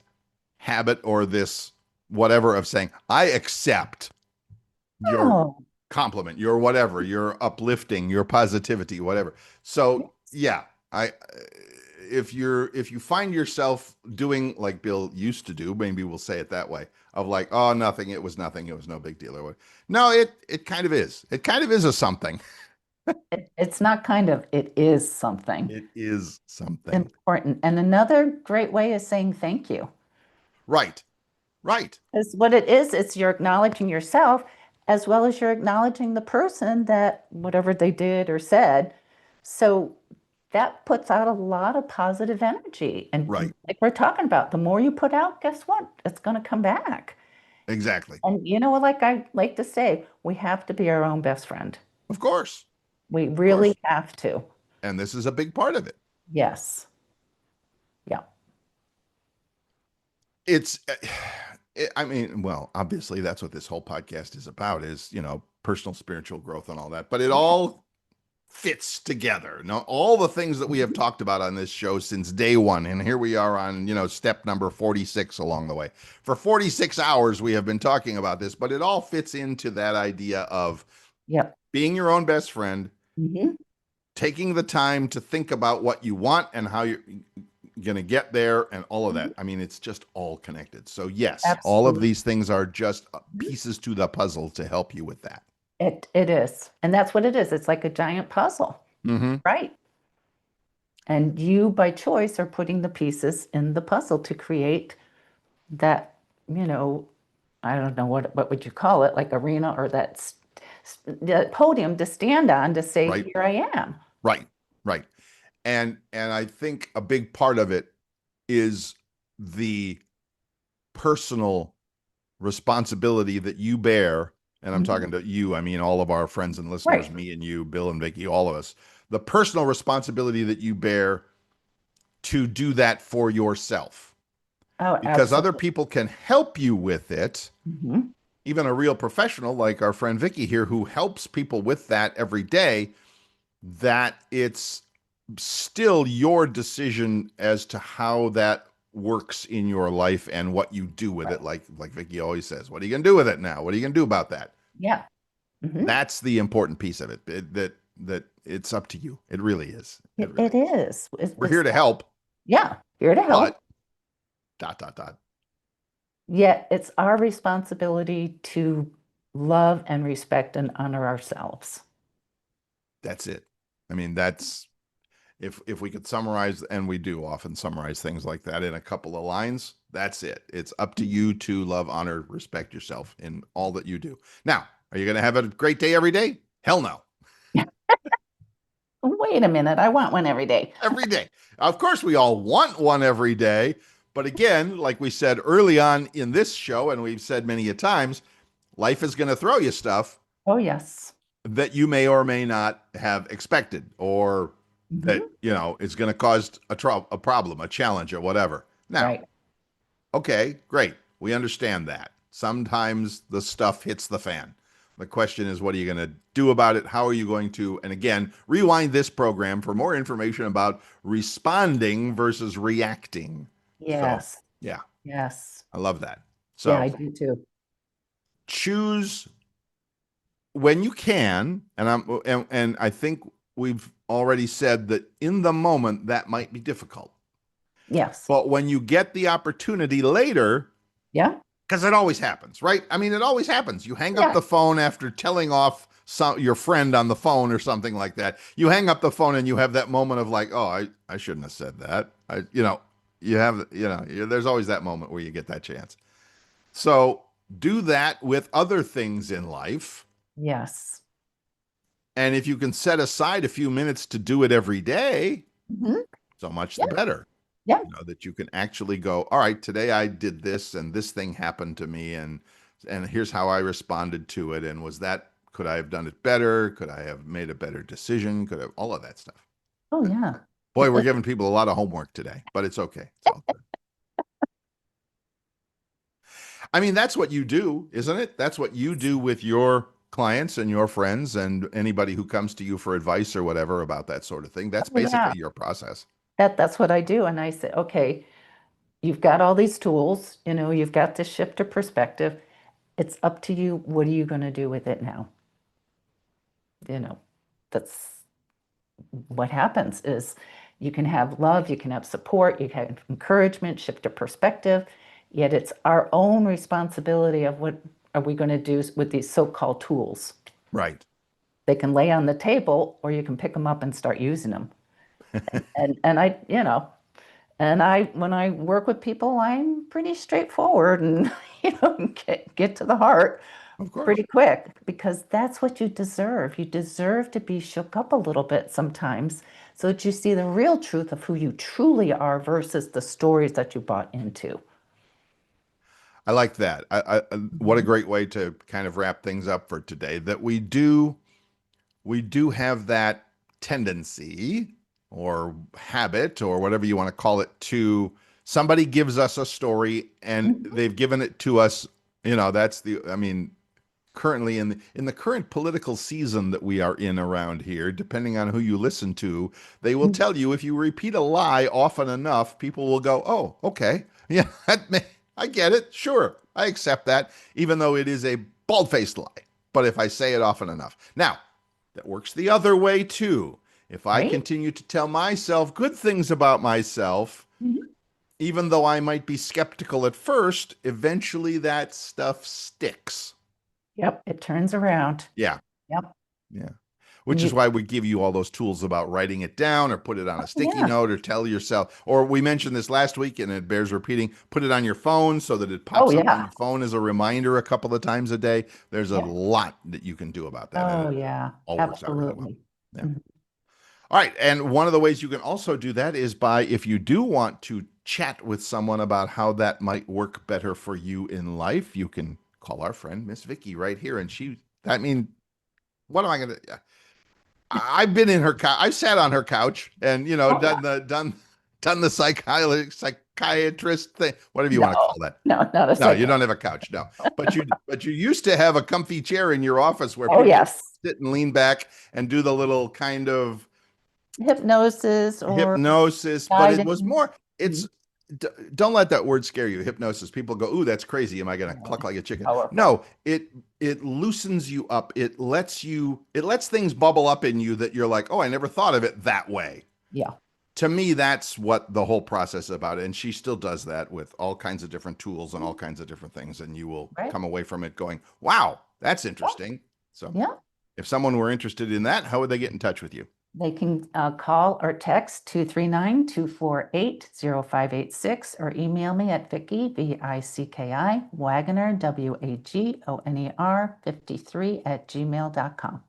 [SPEAKER 1] habit or this whatever of saying, I accept your
[SPEAKER 2] Oh,
[SPEAKER 1] compliment, your whatever, your uplifting, your positivity, whatever. So
[SPEAKER 2] yes.
[SPEAKER 1] yeah, I if you find yourself doing like Bill used to do, maybe we'll say it that way, of like, oh, nothing, it was nothing, it was no big deal or what. No, it kind of is. It kind of is a something.
[SPEAKER 2] It's not kind of, it is something
[SPEAKER 1] It is something.
[SPEAKER 2] important. And another great way is saying thank you.
[SPEAKER 1] Right. Right.
[SPEAKER 2] Because what it is, it's you're acknowledging yourself as well as you're acknowledging the person that whatever they did or said. So that puts out a lot of positive energy. And
[SPEAKER 1] Right.
[SPEAKER 2] like we're talking about, the more you put out, guess what? It's going to come back.
[SPEAKER 1] Exactly.
[SPEAKER 2] And like I like to say, we have to be our own best friend.
[SPEAKER 1] Of course.
[SPEAKER 2] We
[SPEAKER 1] Of course.
[SPEAKER 2] really have to.
[SPEAKER 1] And this is a big part of it.
[SPEAKER 2] Yes. Yeah.
[SPEAKER 1] It's, I mean, well, obviously that's what this whole podcast is about is, personal spiritual growth and all that, but it all fits together. Now, all the things that we have talked about on this show since day one, and here we are on, step number 46 along the way. For 46 hours, we have been talking about this, but it all fits into that idea of
[SPEAKER 2] Yep.
[SPEAKER 1] being your own best friend,
[SPEAKER 2] hmm
[SPEAKER 1] taking the time to think about what you want and how you're going to get there and all of that. I mean, it's just all connected. So yes, all of
[SPEAKER 2] Absolutely.
[SPEAKER 1] these things are just pieces to the puzzle to help you with that.
[SPEAKER 2] It is. And that's what it is. It's like a giant puzzle,
[SPEAKER 1] Mm-hmm.
[SPEAKER 2] right? And you, by choice, are putting the pieces in the puzzle to create that, you know, I don't know what would you call it, like arena or that podium to stand on to say,
[SPEAKER 1] Right.
[SPEAKER 2] here I am.
[SPEAKER 1] Right. Right. And I think a big part of it is the personal responsibility that you bear. And I'm talking to you, I mean, all of our friends and listeners,
[SPEAKER 2] Right.
[SPEAKER 1] me and you, Bill and Vicki, all of us, the personal responsibility that you bear to do that for yourself.
[SPEAKER 2] Oh,
[SPEAKER 1] Because other
[SPEAKER 2] absolutely.
[SPEAKER 1] people can help you with it.
[SPEAKER 2] hmm
[SPEAKER 1] Even a real professional like our friend Vicki here, who helps people with that every day, that it's still your decision as to how that works in your life and what you do with
[SPEAKER 2] Right.
[SPEAKER 1] it. Like Vicki always says, what are you going to do with it now? What are you going to do about that?
[SPEAKER 2] Yeah. hmm
[SPEAKER 1] That's the important piece of it, that it's up to you. It really is. It
[SPEAKER 2] It
[SPEAKER 1] really is.
[SPEAKER 2] is.
[SPEAKER 1] We're here to help,
[SPEAKER 2] Yeah, here to help.
[SPEAKER 1] but dot, dot, dot.
[SPEAKER 2] Yet it's our responsibility to love and respect and honor ourselves.
[SPEAKER 1] That's it. I mean, that's, if we could summarize, and we do often summarize things like that in a couple of lines, that's it. It's up to you to love, honor, respect yourself in all that you do. Now, are you going to have a great day every day? Hell no.
[SPEAKER 2] Wait a minute, I want one every day.
[SPEAKER 1] Every day. Of course, we all want one every day. But again, like we said early on in this show, and we've said many a times, life is going to throw you stuff
[SPEAKER 2] Oh, yes.
[SPEAKER 1] that you may or may not have expected, or that,
[SPEAKER 2] hmm
[SPEAKER 1] is going to cause a problem, a challenge, or whatever. Now,
[SPEAKER 2] Right.
[SPEAKER 1] okay, great. We understand that. Sometimes the stuff hits the fan. The question is, what are you going to do about it? How are you going to, and again, rewind this program for more information about responding versus reacting. So,
[SPEAKER 2] Yes.
[SPEAKER 1] yeah,
[SPEAKER 2] Yes.
[SPEAKER 1] I love that.
[SPEAKER 2] Yeah,
[SPEAKER 1] So,
[SPEAKER 2] I do too.
[SPEAKER 1] choose when you can, and I think we've already said that in the moment that might be difficult.
[SPEAKER 2] Yes.
[SPEAKER 1] But when you get the opportunity later,
[SPEAKER 2] Yeah.
[SPEAKER 1] because it always happens, right? I mean, it always happens. You hang up
[SPEAKER 2] Yeah.
[SPEAKER 1] the phone after telling off your friend on the phone or something like that. You hang up the phone and you have that moment of like, oh, I shouldn't have said that. There's always that moment where you get that chance. So do that with other things in life.
[SPEAKER 2] Yes.
[SPEAKER 1] And if you can set aside a few minutes to do it every day,
[SPEAKER 2] hmm
[SPEAKER 1] so much the
[SPEAKER 2] Yeah.
[SPEAKER 1] better.
[SPEAKER 2] Yeah.
[SPEAKER 1] That you can actually go, all right, today I did this and this thing happened to me, and here's how I responded to it. And could I have done it better? Could I have made a better decision? Could have all of that stuff.
[SPEAKER 2] Oh, yeah.
[SPEAKER 1] Boy, we're giving people a lot of homework today, but it's okay. It's all good. I mean, that's what you do, isn't it? That's what you do with your clients and your friends and anybody who comes to you for advice or whatever about that sort of thing. That's
[SPEAKER 2] Oh, yeah.
[SPEAKER 1] basically your process.
[SPEAKER 2] That's what I do. And I say, okay, you've got all these tools, you've got this shift of perspective. It's up to you. What are you going to do with it now? That's what happens is you can have love, you can have support, you can have encouragement, shift of perspective, yet it's our own responsibility of what are we going to do with these so-called tools.
[SPEAKER 1] Right.
[SPEAKER 2] They can lay on the table or you can pick them up and start using them. And I when I work with people, I'm pretty straightforward and get to the heart
[SPEAKER 1] Of course.
[SPEAKER 2] pretty quick because that's what you deserve. You deserve to be shook up a little bit sometimes so that you see the real truth of who you truly are versus the stories that you bought into.
[SPEAKER 1] I like that. What a
[SPEAKER 2] Mhm.
[SPEAKER 1] great way to kind of wrap things up for today. That we do have that tendency or habit or whatever you want to call it to somebody gives us a story and
[SPEAKER 2] Mhm.
[SPEAKER 1] they've given it to us. That's I mean, currently in the current political season that we are in around here, depending on who you listen to, they will
[SPEAKER 2] Mhm.
[SPEAKER 1] tell you if you repeat a lie often enough, people will go, "Oh, okay, yeah, I get it. Sure, I accept that," even though it is a bald-faced lie. But if I say it often enough, now that works the other way too. If I
[SPEAKER 2] Right?
[SPEAKER 1] continue to tell myself good things about myself,
[SPEAKER 2] Mhm.
[SPEAKER 1] even though I might be skeptical at first, eventually that stuff sticks.
[SPEAKER 2] Yep, it turns around.
[SPEAKER 1] Yeah.
[SPEAKER 2] Yep.
[SPEAKER 1] Yeah.
[SPEAKER 2] And
[SPEAKER 1] Which is why we give you all those tools about writing it down or put it on a sticky
[SPEAKER 2] yeah.
[SPEAKER 1] note or tell yourself. Or we mentioned this last week and it bears repeating, put it on your phone so that it
[SPEAKER 2] Oh,
[SPEAKER 1] pops up on
[SPEAKER 2] yeah.
[SPEAKER 1] your phone as a reminder a couple of times a day. There's a
[SPEAKER 2] Yeah.
[SPEAKER 1] lot that you can do about that. And
[SPEAKER 2] Oh,
[SPEAKER 1] it
[SPEAKER 2] yeah.
[SPEAKER 1] all works out really well.
[SPEAKER 2] Absolutely.
[SPEAKER 1] Yeah.
[SPEAKER 2] Mhm.
[SPEAKER 1] All right. And one of the ways you can also do that is by, if you do want to chat with someone about how that might work better for you in life, you can call our friend Miss Vicki right here. And I mean, what am I going to, I've been in her couch. I've sat on her couch and,
[SPEAKER 2] Oh, yeah.
[SPEAKER 1] done the psychiatrist thing, whatever you
[SPEAKER 2] No,
[SPEAKER 1] want to call that.
[SPEAKER 2] no, not a
[SPEAKER 1] No, you
[SPEAKER 2] second.
[SPEAKER 1] don't have a couch. No, but you used to have a comfy chair in your office where
[SPEAKER 2] Oh,
[SPEAKER 1] people
[SPEAKER 2] yes.
[SPEAKER 1] sit and lean back and do the little kind of
[SPEAKER 2] Hypnosis or
[SPEAKER 1] hypnosis, but it was
[SPEAKER 2] guidance.
[SPEAKER 1] more, it's, don't let that word scare you. Hypnosis. People go, "Ooh, that's crazy. Am I going to cluck
[SPEAKER 2] Really
[SPEAKER 1] like a chicken?"
[SPEAKER 2] powerful.
[SPEAKER 1] No, it loosens you up. It lets things bubble up in you that you're like, "Oh, I never thought of it that way."
[SPEAKER 2] Yeah.
[SPEAKER 1] To me, that's what the whole process is about. And she still does that with all kinds of different tools and all
[SPEAKER 2] Mhm.
[SPEAKER 1] kinds of different things. And you will
[SPEAKER 2] Right.
[SPEAKER 1] come away from it going, "Wow, that's
[SPEAKER 2] Yeah.
[SPEAKER 1] interesting." So
[SPEAKER 2] Yeah.
[SPEAKER 1] if someone were interested in that, how would they get in touch with you?
[SPEAKER 2] They can call or text 239-248-0586 or email me at Vicki, Vicki, Wagoner, Wagoner 53 at gmail.com.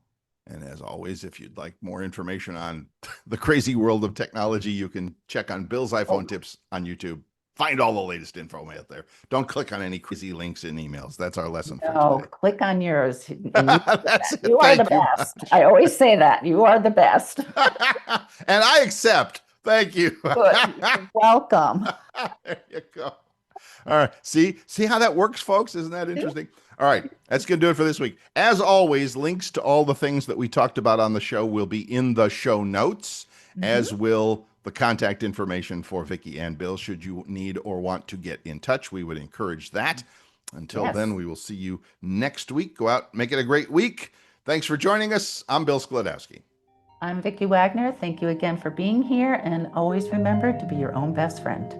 [SPEAKER 1] And as always, if you'd like more information on the crazy world of technology, you can check on Bill's
[SPEAKER 2] Oh,
[SPEAKER 1] iPhone tips on YouTube. Find all the latest info out there. Don't click on any crazy links in emails. That's our lesson for
[SPEAKER 2] no,
[SPEAKER 1] today.
[SPEAKER 2] click on yours and you do
[SPEAKER 1] That's
[SPEAKER 2] that.
[SPEAKER 1] it.
[SPEAKER 2] You are the
[SPEAKER 1] Thank you
[SPEAKER 2] best.
[SPEAKER 1] much.
[SPEAKER 2] I always say that. You are the best.
[SPEAKER 1] And I accept. Thank you.
[SPEAKER 2] Good. You're welcome.
[SPEAKER 1] There you go. All right. See how that works, folks? Isn't that
[SPEAKER 2] See?
[SPEAKER 1] interesting? All right. That's going to do it for this week. As always, links to all the things that we talked about on the show will be in the show notes,
[SPEAKER 2] Mhm.
[SPEAKER 1] as will the contact information for Vicki and Bill. Should you need or want to get in touch, we would encourage that. Until then,
[SPEAKER 2] Yes.
[SPEAKER 1] we will see you next week. Go out, make it a great week. Thanks for joining us. I'm Bill Sklodowski.
[SPEAKER 2] I'm Vicki Wagner. Thank you again for being here, and always remember to be your own best friend.